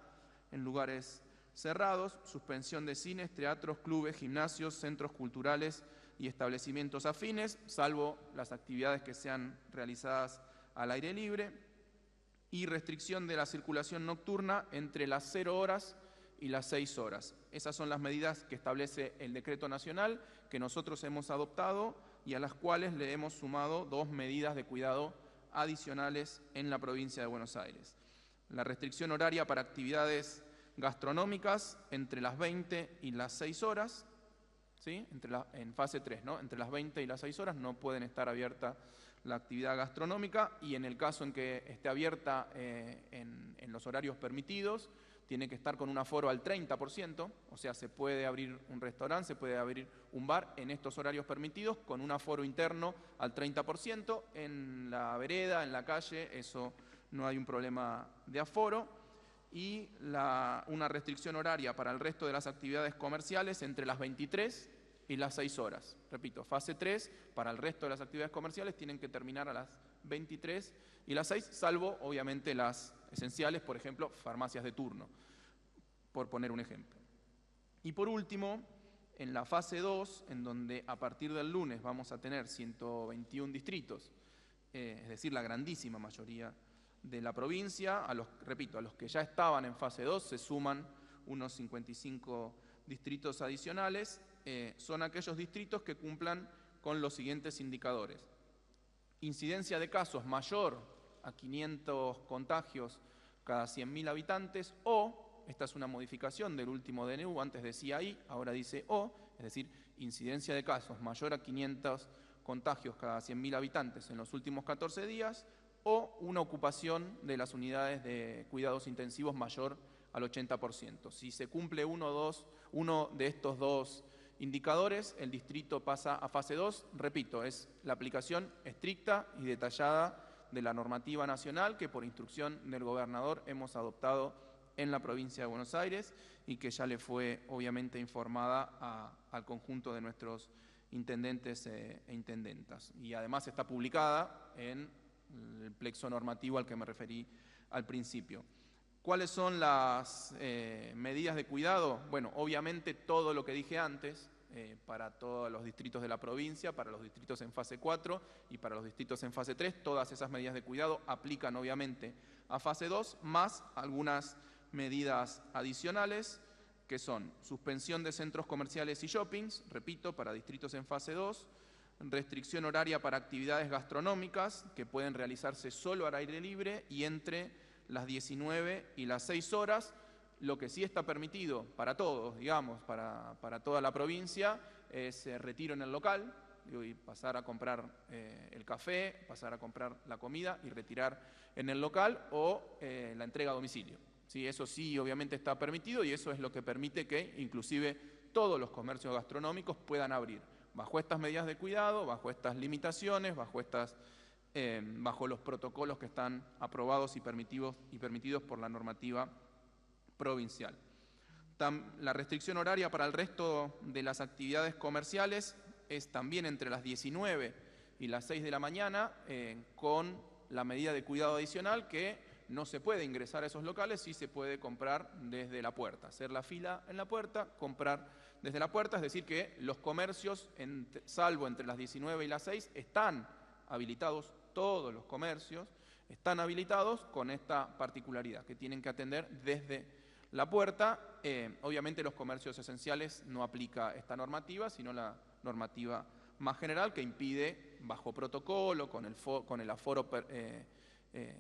en lugares cerrados. Suspensión de cines, teatros, clubes, gimnasios, centros culturales y establecimientos afines, salvo las actividades que sean realizadas al aire libre. y restricción de la circulación nocturna entre las 0 horas y las 6 horas. Esas son las medidas que establece el decreto nacional que nosotros hemos adoptado y a las cuales le hemos sumado 2 medidas de cuidado adicionales en la provincia de Buenos Aires. La restricción horaria para actividades gastronómicas entre las 20 y las 6 horas, ¿sí? En fase 3, ¿no? Entre las 20 y las 6 horas no pueden estar abierta la actividad gastronómica, y en el caso en que esté abierta en los horarios permitidos, tiene que estar con un aforo al 30%, o sea, se puede abrir un restaurante, se puede abrir un bar en estos horarios permitidos con un aforo interno al 30%, en la vereda, en la calle, eso no hay un problema de aforo, y una restricción horaria para el resto de las actividades comerciales entre las 23 y las 6 horas. Repito, fase 3, para el resto de las actividades comerciales tienen que terminar a las 23 y las 6, salvo obviamente las esenciales, por ejemplo, farmacias de turno, por poner un ejemplo. Y por último, en la fase 2, en donde a partir del lunes vamos a tener 121 distritos, es decir, la grandísima mayoría de la provincia, repito, a los que ya estaban en fase 2 se suman unos 55 distritos adicionales, son aquellos distritos que cumplan con los siguientes indicadores: incidencia de casos mayor a 500 contagios cada 100.000 habitantes, o, esta es una modificación del último DNU, antes decía I, ahora dice O, es decir, incidencia de casos mayor a 500 contagios cada 100.000 habitantes en los últimos 14 días, o una ocupación de las unidades de cuidados intensivos mayor al 80%. Si se cumple uno de estos 2 indicadores, el distrito pasa a fase 2. Repito, es la aplicación estricta y detallada de la normativa nacional que por instrucción del gobernador hemos adoptado en la provincia de Buenos Aires y que ya le fue obviamente informada al conjunto de nuestros intendentes e intendentas. Y además está publicada en el plexo normativo al que me referí al principio. ¿Cuáles son las medidas de cuidado? Bueno, obviamente todo lo que dije antes, para todos los distritos de la provincia, para los distritos en fase 4 y para los distritos en fase 3, todas esas medidas de cuidado aplican obviamente a fase 2, más algunas medidas adicionales, que son suspensión de centros comerciales y shoppings, repito, para distritos en fase 2, restricción horaria para actividades gastronómicas, que pueden realizarse solo al aire libre y entre las 19 y las 6 horas, lo que sí está permitido para todos, digamos, para toda la provincia, es retiro en el local, y pasar a comprar el café, pasar a comprar la comida y retirar en el local, o la entrega a domicilio. Sí, eso sí obviamente está permitido, y eso es lo que permite que inclusive todos los comercios gastronómicos puedan abrir bajo estas medidas de cuidado, bajo estas limitaciones, bajo los protocolos que están aprobados y permitidos por la normativa provincial. La restricción horaria para el resto de las actividades comerciales es también entre las 19 y las 6 de la mañana, con la medida de cuidado adicional que no se puede ingresar a esos locales, sí se puede comprar desde la puerta, hacer la fila en la puerta, comprar desde la puerta, es decir que los comercios, salvo entre las 19 y las 6, están habilitados, todos los comercios están habilitados con esta particularidad, que tienen que atender desde la puerta. Obviamente los comercios esenciales no aplica esta normativa, sino la normativa más general que impide, bajo protocolo, con el aforo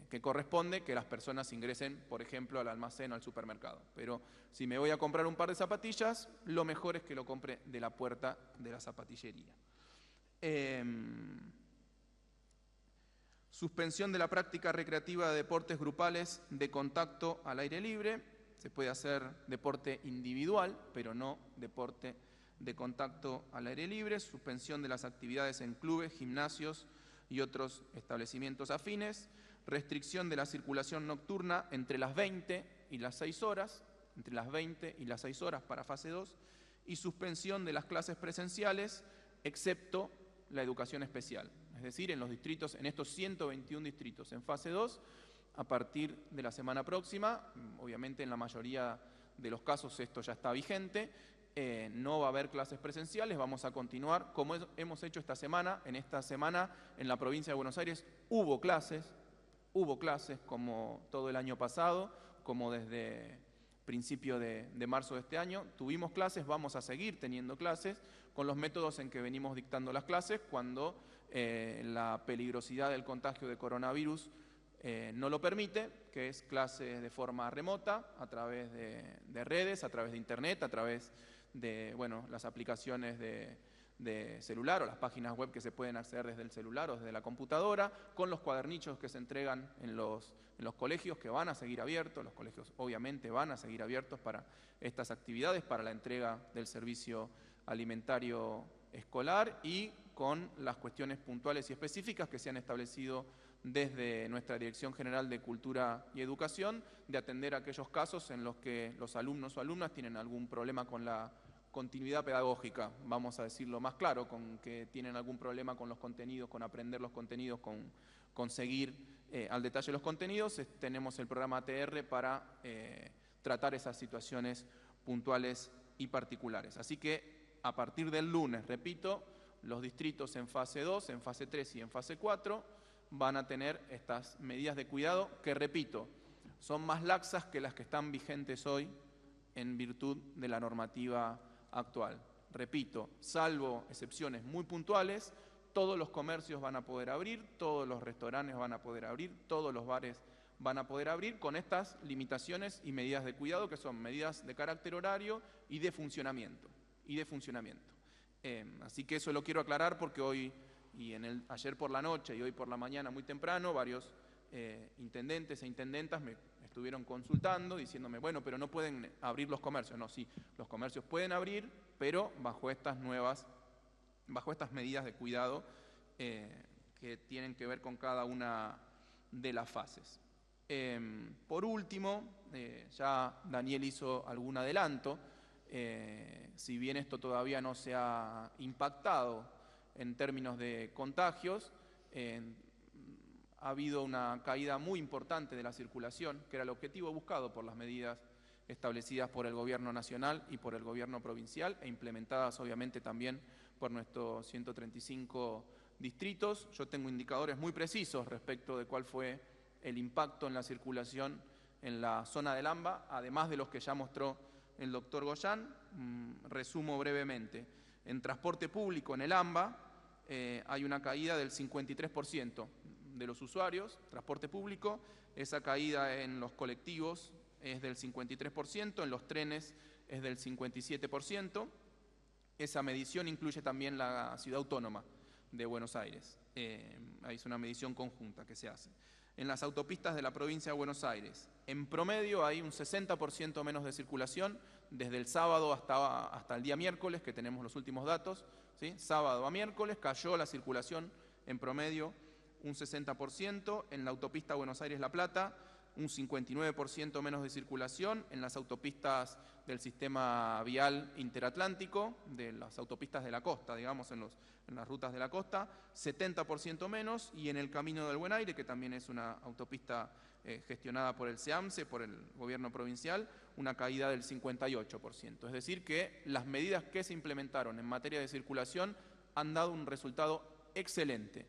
que corresponde, que las personas ingresen, por ejemplo, al almacén o al supermercado. Pero si me voy a comprar un par de zapatillas, lo mejor es que lo compre de la puerta de la zapatillería. Suspensión de la práctica recreativa de deportes grupales de contacto al aire libre. Se puede hacer deporte individual, pero no deporte de contacto al aire libre. Suspensión de las actividades en clubes, gimnasios y otros establecimientos afines. Restricción de la circulación nocturna entre las 20 y las 6 horas, entre las 20 y las 6 horas para fase 2, y suspensión de las clases presenciales, excepto la educación especial. Es decir, en estos 121 distritos en fase 2, a partir de la semana próxima, obviamente en la mayoría de los casos esto ya está vigente, no va a haber clases presenciales, vamos a continuar como hemos hecho esta semana. En esta semana en la provincia de Buenos Aires hubo clases Hubo clases como todo el año pasado, como desde principio de marzo de este año. Tuvimos clases, vamos a seguir teniendo clases con los métodos en que venimos dictando las clases cuando la peligrosidad del contagio de coronavirus no lo permite, que es clases de forma remota, a través de redes, a través de internet, a través de las aplicaciones de celular o las páginas web que se pueden acceder desde el celular o desde la computadora, con los cuadernillos que se entregan en los colegios, que van a seguir abiertos. Los colegios obviamente van a seguir abiertos para estas actividades, para la entrega del servicio alimentario escolar, y con las cuestiones puntuales y específicas que se han establecido desde nuestra Dirección General de Cultura y Educación, de atender aquellos casos en los que los alumnos o alumnas tienen algún problema con la continuidad pedagógica, vamos a decirlo más claro, con que tienen algún problema con los contenidos, con aprender los contenidos, con seguir al detalle los contenidos. Tenemos el programa ATR para tratar esas situaciones puntuales y particulares. Así que a partir del lunes, repito, los distritos en fase 2, en fase 3 y en fase 4 van a tener estas medidas de cuidado que, repito, son más laxas que las que están vigentes hoy en virtud de la normativa actual. Repito, salvo excepciones muy puntuales, todos los comercios van a poder abrir, todos los restaurantes van a poder abrir, todos los bares van a poder abrir, con estas limitaciones y medidas de cuidado, que son medidas de carácter horario y de funcionamiento. Así que eso lo quiero aclarar, porque hoy y ayer por la noche y hoy por la mañana muy temprano, varios intendentes e intendentas me estuvieron consultando, diciéndome, bueno, pero no pueden abrir los comercios. No, sí, los comercios pueden abrir, pero bajo estas medidas de cuidado que tienen que ver con cada una de las fases. Por último, ya Daniel hizo algún adelanto, si bien esto todavía no se ha impactado en términos de contagios, ha habido una caída muy importante de la circulación, que era el objetivo buscado por las medidas establecidas por el Gobierno nacional y por el Gobierno provincial, e implementadas obviamente también por nuestros 135 distritos. Yo tengo indicadores muy precisos respecto de cuál fue el impacto en la circulación en la zona del AMBA, además de los que ya mostró el doctor Goyán. Resumo brevemente. En transporte público en el AMBA hay una caída del 53% de los usuarios, transporte público. Esa caída en los colectivos es del 53%, en los trenes es del 57%. Esa medición incluye también la ciudad autónoma de Buenos Aires. Es una medición conjunta que se hace. En las autopistas de la provincia de Buenos Aires, en promedio hay un 60% menos de circulación desde el sábado hasta el día miércoles, que tenemos los últimos datos, ¿sí? Sábado a miércoles cayó la circulación en promedio un 60%, en la autopista Buenos Aires-La Plata un 59% menos de circulación, en las autopistas del sistema vial interatlántico, de las autopistas de la costa, digamos, en las rutas de la costa, 70% menos, y en el Camino del Buen Aire, que también es una autopista gestionada por el SEAMSE, por el gobierno provincial, una caída del 58%. Es decir, que las medidas que se implementaron en materia de circulación han dado un resultado excelente.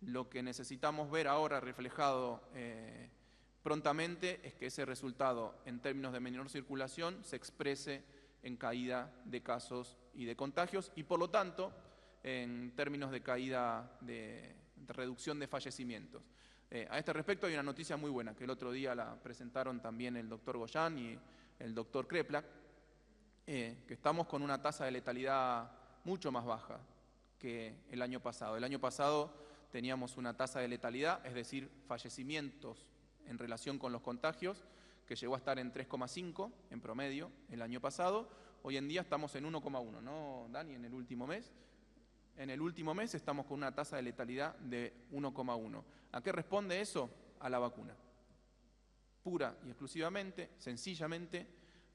Lo que necesitamos ver ahora reflejado prontamente es que ese resultado, en términos de menor circulación, se exprese en caída de casos y de contagios, y por lo tanto, en términos de caída de reducción de fallecimientos. A este respecto hay una noticia muy buena, que el otro día la presentaron también el doctor Goyán y el doctor Kreplak, que estamos con una tasa de letalidad mucho más baja que el año pasado. El año pasado teníamos una tasa de letalidad, es decir, fallecimientos en relación con los contagios, que llegó a estar en 3,5 en promedio el año pasado. Hoy en día estamos en 1,1, ¿no, Dani? En el último mes. En el último mes estamos con una tasa de letalidad de 1,1. ¿A qué responde eso? A la vacuna. Pura y exclusivamente, sencillamente,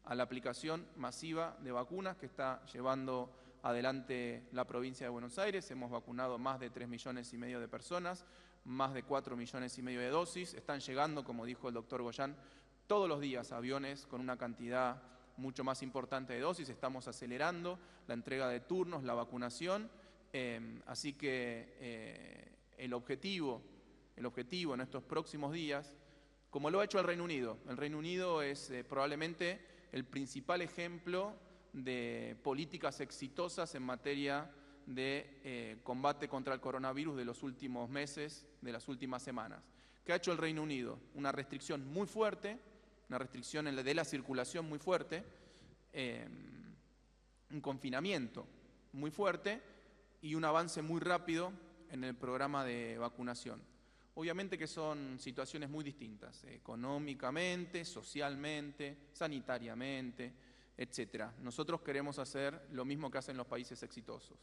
a la aplicación masiva de vacunas que está llevando adelante la provincia de Buenos Aires. Hemos vacunado más de 3,5 millones de personas, más de 4,5 millones de dosis. Están llegando, como dijo el doctor Goyán, todos los días aviones con una cantidad mucho más importante de dosis. Estamos acelerando la entrega de turnos, la vacunación. Así que el objetivo el objetivo en estos próximos días, como lo ha hecho el Reino Unido. El Reino Unido es probablemente el principal ejemplo de políticas exitosas en materia de combate contra el coronavirus de los últimos meses, de las últimas semanas. ¿Qué ha hecho el Reino Unido? Una restricción muy fuerte, una restricción de la circulación muy fuerte, un confinamiento muy fuerte y un avance muy rápido en el programa de vacunación. Obviamente que son situaciones muy distintas, económicamente, socialmente, sanitariamente, etc. Nosotros queremos hacer lo mismo que hacen los países exitosos.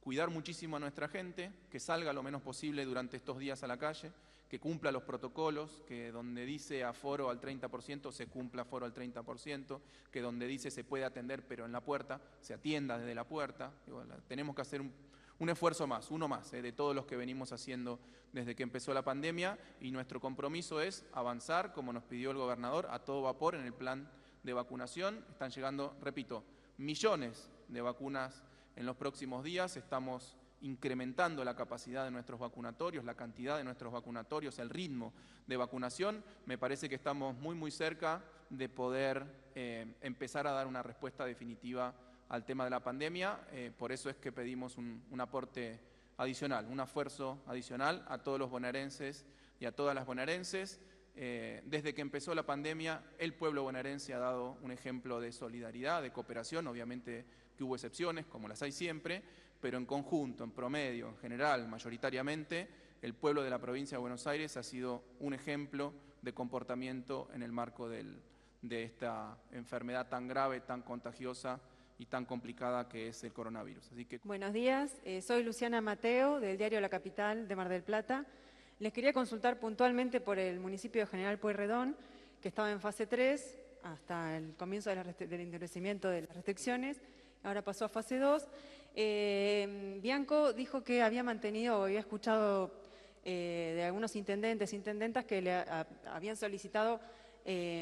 Cuidar muchísimo a nuestra gente, que salga lo menos posible durante estos días a la calle, que cumpla los protocolos, que donde dice aforo al 30% se cumpla aforo al 30%, que donde dice se puede atender pero en la puerta, se atienda desde la puerta. Y bueno, tenemos que hacer un esfuerzo más, uno más, de todos los que venimos haciendo desde que empezó la pandemia, y nuestro compromiso es avanzar, como nos pidió el gobernador, a todo vapor en el plan de vacunación. Están llegando, repito, millones de vacunas en los próximos días. Estamos incrementando la capacidad de nuestros vacunatorios, la cantidad de nuestros vacunatorios, el ritmo de vacunación. Me parece que estamos muy cerca de poder empezar a dar una respuesta definitiva al tema de la pandemia. Por eso es que pedimos un aporte adicional, un esfuerzo adicional a todos los bonaerenses y a todas las bonaerenses. Desde que empezó la pandemia, el pueblo bonaerense ha dado un ejemplo de solidaridad, de cooperación. Obviamente que hubo excepciones, como las hay siempre, pero en conjunto, en promedio, en general, mayoritariamente, el pueblo de la provincia de Buenos Aires ha sido un ejemplo de comportamiento en el marco de esta enfermedad tan grave, tan contagiosa y tan complicada que es el coronavirus. Así que... Buenos días, soy Luciana Mateo, del diario La Capital de Mar del Plata. Les quería consultar puntualmente por el municipio de General Pueyrredón, que estaba en fase 3 hasta el comienzo del endurecimiento de las restricciones, ahora pasó a fase 2. Bianco dijo que había mantenido, había escuchado de algunos intendentes e intendentas que le habían solicitado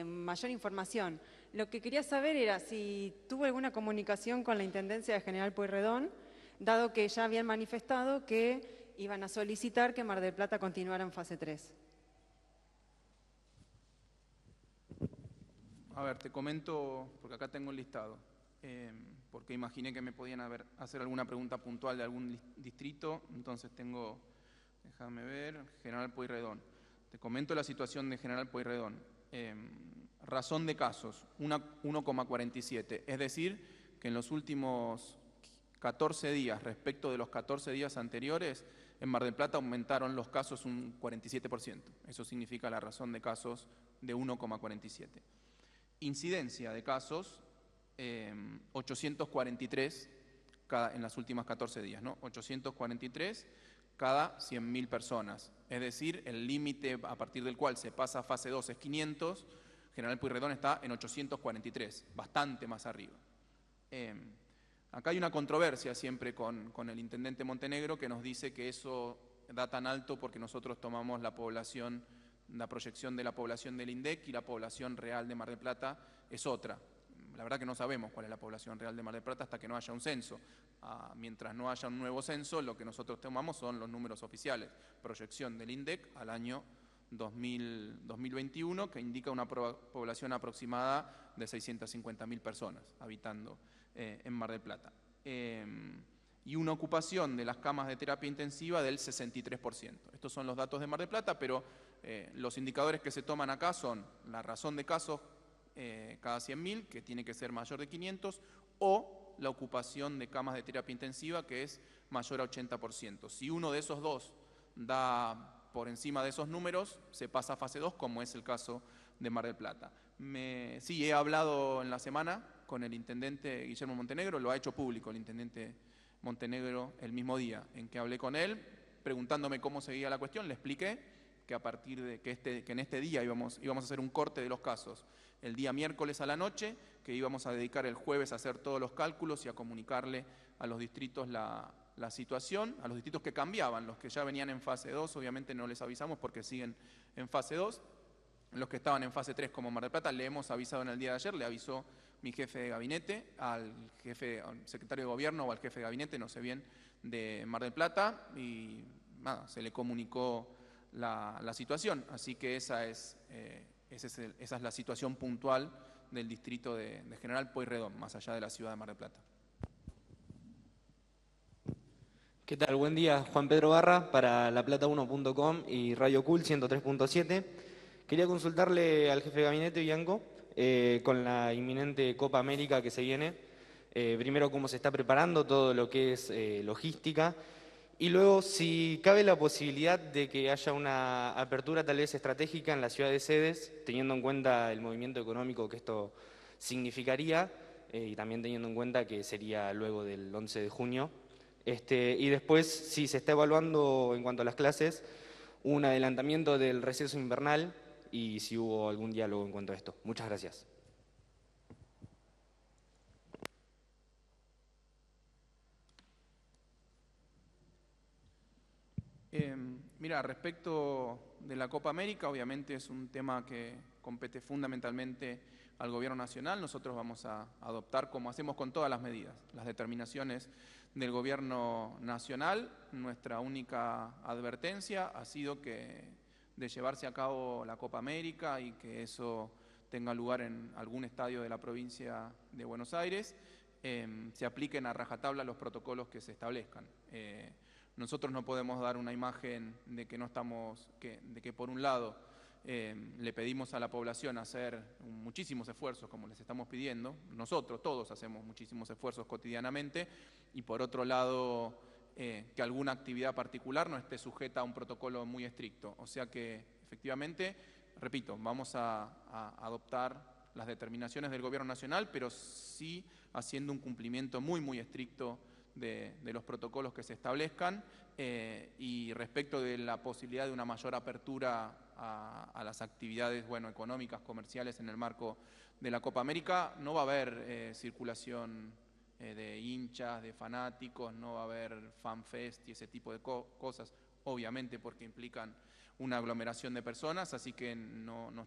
mayor información. Lo que quería saber era si tuvo alguna comunicación con la Intendencia de General Pueyrredón, dado que ya habían manifestado que iban a solicitar que Mar del Plata continuara en fase 3. A ver, te comento, porque acá tengo el listado, porque imaginé que me podían hacer alguna pregunta puntual de algún distrito. Entonces tengo, déjame ver, General Pueyrredón. Te comento la situación de General Pueyrredón. Razón de casos, 1,47, es decir, que en los últimos 14 días, respecto de los 14 días anteriores, en Mar del Plata aumentaron los casos un 47%. Eso significa la razón de casos de 1,47. Incidencia de casos, 843 en las últimas 14 días, ¿no? 843 cada 100.000 personas. Es decir, el límite a partir del cual se pasa a fase 2 es 500, General Pueyrredón está en 843, bastante más arriba. Acá hay una controversia siempre con el intendente Montenegro, que nos dice que eso da tan alto porque nosotros tomamos la población, la proyección de la población del INDEC, y la población real de Mar del Plata es otra. La verdad que no sabemos cuál es la población real de Mar del Plata hasta que no haya un censo. Mientras no haya un nuevo censo, lo que nosotros tomamos son los números oficiales. Proyección del INDEC al año 2021, que indica una población aproximada de 650.000 personas habitando en Mar del Plata. Y una ocupación de las camas de terapia intensiva del 63%. Estos son los datos de Mar del Plata, pero los indicadores que se toman acá son la razón de casos cada 100.000, que tiene que ser mayor de 500, o la ocupación de camas de terapia intensiva, que es mayor a 80%. Si uno de esos dos da por encima de esos números, se pasa a fase 2, como es el caso de Mar del Plata. Sí, he hablado en la semana con el intendente Guillermo Montenegro, lo ha hecho público el intendente Montenegro el mismo día en que hablé con él, preguntándome cómo seguía la cuestión. Le expliqué que a partir de que en este día íbamos a hacer un corte de los casos el día miércoles a la noche, que íbamos a dedicar el jueves a hacer todos los cálculos y a comunicarle a los distritos la situación, a los distritos que cambiaban. Los que ya venían en fase 2, obviamente no les avisamos porque siguen en fase 2. Los que estaban en fase 3 como Mar del Plata, le hemos avisado en el día de ayer, le avisó mi jefe de gabinete, al secretario de gobierno o al jefe de gabinete, no sé bien, de Mar del Plata, y nada, se le comunicó la situación. Así que esa es la situación puntual del distrito de General Pueyrredón, más allá de la ciudad de Mar del Plata. ¿Qué tal? Buen día, Juan Pedro Barra para laplata1.com y Radio Cool 103.7. Quería consultarle al jefe de gabinete, Bianco, con la inminente Copa América que se viene. Primero, cómo se está preparando todo lo que es logística. Y luego, si cabe la posibilidad de que haya una apertura tal vez estratégica en la ciudad de sedes, teniendo en cuenta el movimiento económico que esto significaría, y también teniendo en cuenta que sería luego del 11 de junio. Y después, si se está evaluando en cuanto a las clases, un adelantamiento del receso invernal y si hubo algún diálogo en cuanto a esto. Muchas gracias. Mira, respecto de la Copa América, obviamente es un tema que compete fundamentalmente al Gobierno Nacional. Nosotros vamos a adoptar, como hacemos con todas las medidas, las determinaciones del Gobierno Nacional. Nuestra única advertencia ha sido que de llevarse a cabo la Copa América y que eso tenga lugar en algún estadio de la provincia de Buenos Aires, se apliquen a rajatabla los protocolos que se establezcan. Nosotros no podemos dar una imagen de que no estamos, de que por un lado le pedimos a la población hacer muchísimos esfuerzos como les estamos pidiendo, nosotros todos hacemos muchísimos esfuerzos cotidianamente, y por otro lado que alguna actividad particular no esté sujeta a un protocolo muy estricto. O sea que efectivamente, repito, vamos a adoptar las determinaciones del Gobierno Nacional, pero sí haciendo un cumplimiento muy estricto de los protocolos que se establezcan, y respecto de la posibilidad de una mayor apertura a las actividades económicas, comerciales en el marco de la Copa América, no va a haber circulación de hinchas, de fanáticos, no va a haber fanfest y ese tipo de cosas, obviamente porque implican una aglomeración de personas, así que no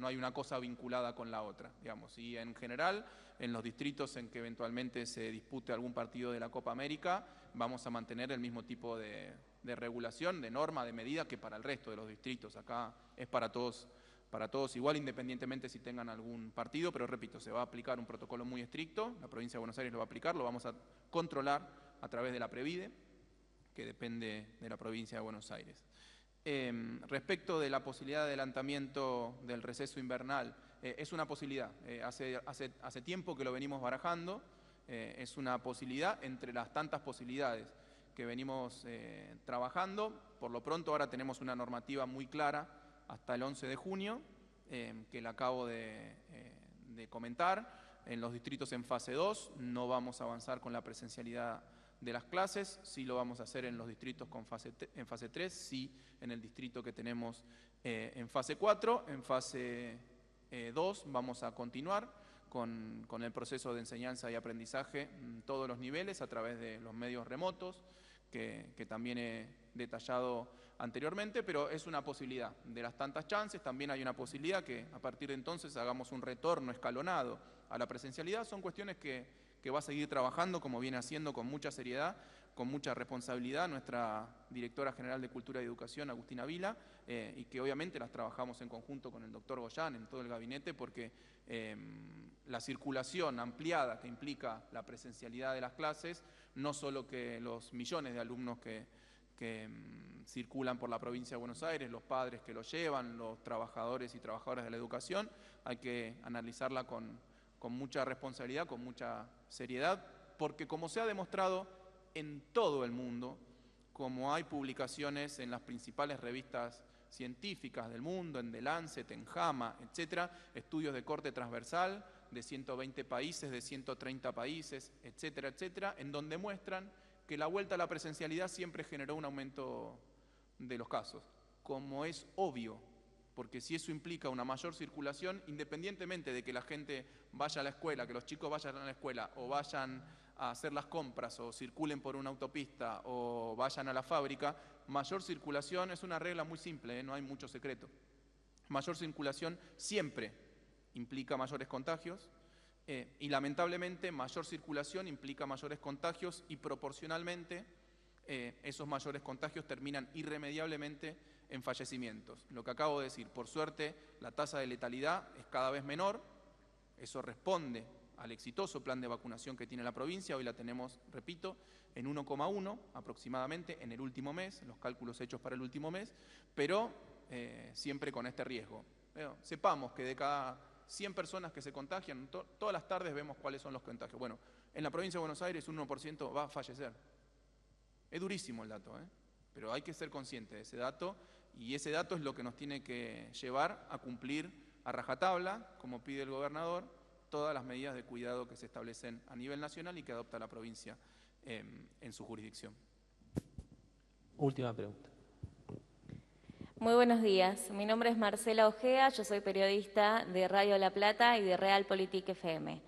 hay una cosa vinculada con la otra, digamos. Y en general, en los distritos en que eventualmente se dispute algún partido de la Copa América, vamos a mantener el mismo tipo de regulación, de norma, de medida que para el resto de los distritos. Acá es para todos igual, independientemente si tengan algún partido, pero repito, se va a aplicar un protocolo muy estricto, la provincia de Buenos Aires lo va a aplicar, lo vamos a controlar a través de la Previde, que depende de la provincia de Buenos Aires. Respecto de la posibilidad de adelantamiento del receso invernal, es una posibilidad, hace tiempo que lo venimos barajando, es una posibilidad entre las tantas posibilidades que venimos trabajando. Por lo pronto ahora tenemos una normativa muy clara hasta el 11 de junio, que la acabo de comentar. En los distritos en fase 2 no vamos a avanzar con la presencialidad de las clases, sí lo vamos a hacer en los distritos en fase 3, sí en el distrito que tenemos en fase 4. En fase 2 vamos a continuar con el proceso de enseñanza y aprendizaje en todos los niveles a través de los medios remotos, que también he detallado anteriormente, pero es una posibilidad. De las tantas chances, también hay una posibilidad que a partir de entonces hagamos un retorno escalonado a la presencialidad. Son cuestiones que va a seguir trabajando, como viene haciendo, con mucha seriedad, con mucha responsabilidad, nuestra directora general de Cultura y Educación, Agustina Vila, y que obviamente las trabajamos en conjunto con el doctor Goyán, en todo el gabinete, porque la circulación ampliada que implica la presencialidad de las clases, no solo que los millones de alumnos que circulan por la provincia de Buenos Aires, los padres que los llevan, los trabajadores y trabajadoras de la educación, hay que analizarla con mucha responsabilidad, con mucha seriedad, porque como se ha demostrado en todo el mundo, como hay publicaciones en las principales revistas científicas del mundo, en The Lancet, en JAMA, etcétera, estudios de corte transversal de 120 países, de 130 países, etcétera, etcétera, en donde muestran que la vuelta a la presencialidad siempre generó un aumento de los casos, como es obvio, porque si eso implica una mayor circulación, independientemente de que la gente vaya a la escuela, que los chicos vayan a la escuela o vayan a hacer las compras o circulen por una autopista o vayan a la fábrica, mayor circulación es una regla muy simple, no hay mucho secreto. Mayor circulación siempre implica mayores contagios y lamentablemente mayor circulación implica mayores contagios y proporcionalmente esos mayores contagios terminan irremediablemente en fallecimientos. Lo que acabo de decir, por suerte la tasa de letalidad es cada vez menor, eso responde al exitoso plan de vacunación que tiene la provincia. Hoy la tenemos, repito, en 1,1 aproximadamente en el último mes, los cálculos hechos para el último mes, pero siempre con este riesgo. Sepamos que de cada 100 personas que se contagian, todas las tardes vemos cuáles son los contagios. Bueno, en la provincia de Buenos Aires un 1% va a fallecer. Es durísimo el dato, pero hay que ser consciente de ese dato, y ese dato es lo que nos tiene que llevar a cumplir a rajatabla, como pide el gobernador, todas las medidas de cuidado que se establecen a nivel nacional y que adopta la provincia en su jurisdicción. Última pregunta. Muy buenos días, mi nombre es Marcela Ojea, yo soy periodista de Radio La Plata y de Realpolitik FM.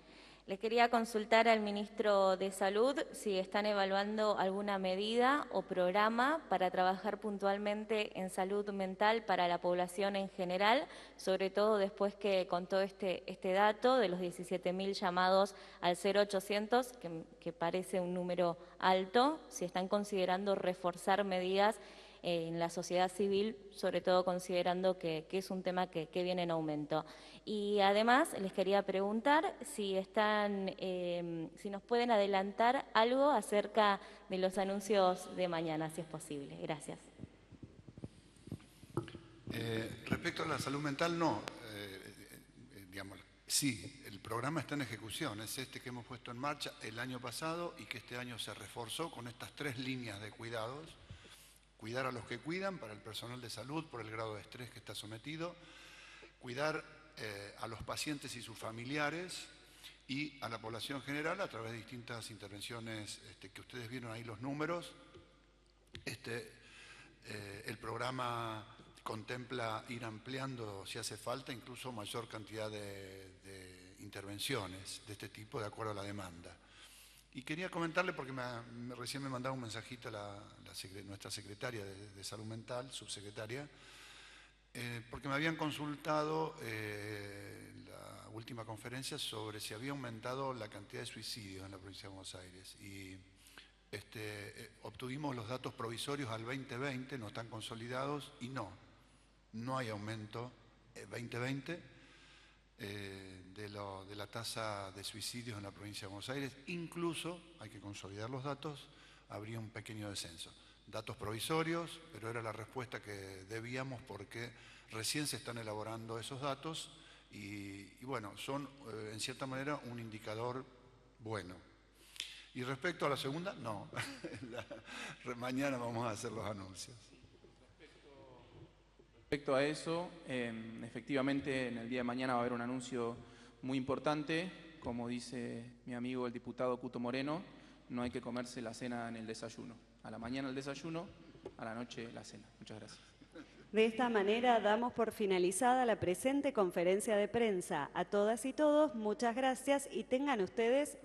Les quería consultar al ministro de Salud si están evaluando alguna medida o programa para trabajar puntualmente en salud mental para la población en general, sobre todo después que contó este dato de los 17.000 llamados al 0800, que parece un número alto, si están considerando reforzar medidas en la sociedad civil, sobre todo considerando que es un tema que viene en aumento. Y además les quería preguntar si si nos pueden adelantar algo acerca de los anuncios de mañana, si es posible. Gracias. Respecto a la salud mental, no. Digamos, sí, el programa está en ejecución. Es este que hemos puesto en marcha el año pasado y que este año se reforzó con estas 3 líneas de cuidados. Cuidar a los que cuidan, para el personal de salud, por el grado de estrés que está sometido. Cuidar a los pacientes y sus familiares y a la población general a través de distintas intervenciones que ustedes vieron ahí los números. El programa contempla ir ampliando, si hace falta, incluso mayor cantidad de intervenciones de este tipo de acuerdo a la demanda. Y quería comentarle, porque recién me mandaba un mensajito nuestra secretaria de Salud Mental, subsecretaria, porque me habían consultado en la última conferencia sobre si había aumentado la cantidad de suicidios en la provincia de Buenos Aires. Y obtuvimos los datos provisorios al 2020, no están consolidados, y no hay aumento 2020 de la tasa de suicidios en la provincia de Buenos Aires. Incluso, hay que consolidar los datos, habría un pequeño descenso. Datos provisorios, pero era la respuesta que debíamos porque recién se están elaborando esos datos y bueno, son en cierta manera un indicador bueno. Y respecto a la segunda, no. Mañana vamos a hacer los anuncios. Respecto a eso, efectivamente en el día de mañana va a haber un anuncio muy importante. Como dice mi amigo el diputado Cuto Moreno, no hay que comerse la cena en el desayuno. A la mañana el desayuno, a la noche la cena. Muchas gracias. De esta manera damos por finalizada la presente conferencia de prensa. A todas y todos, muchas gracias y tengan ustedes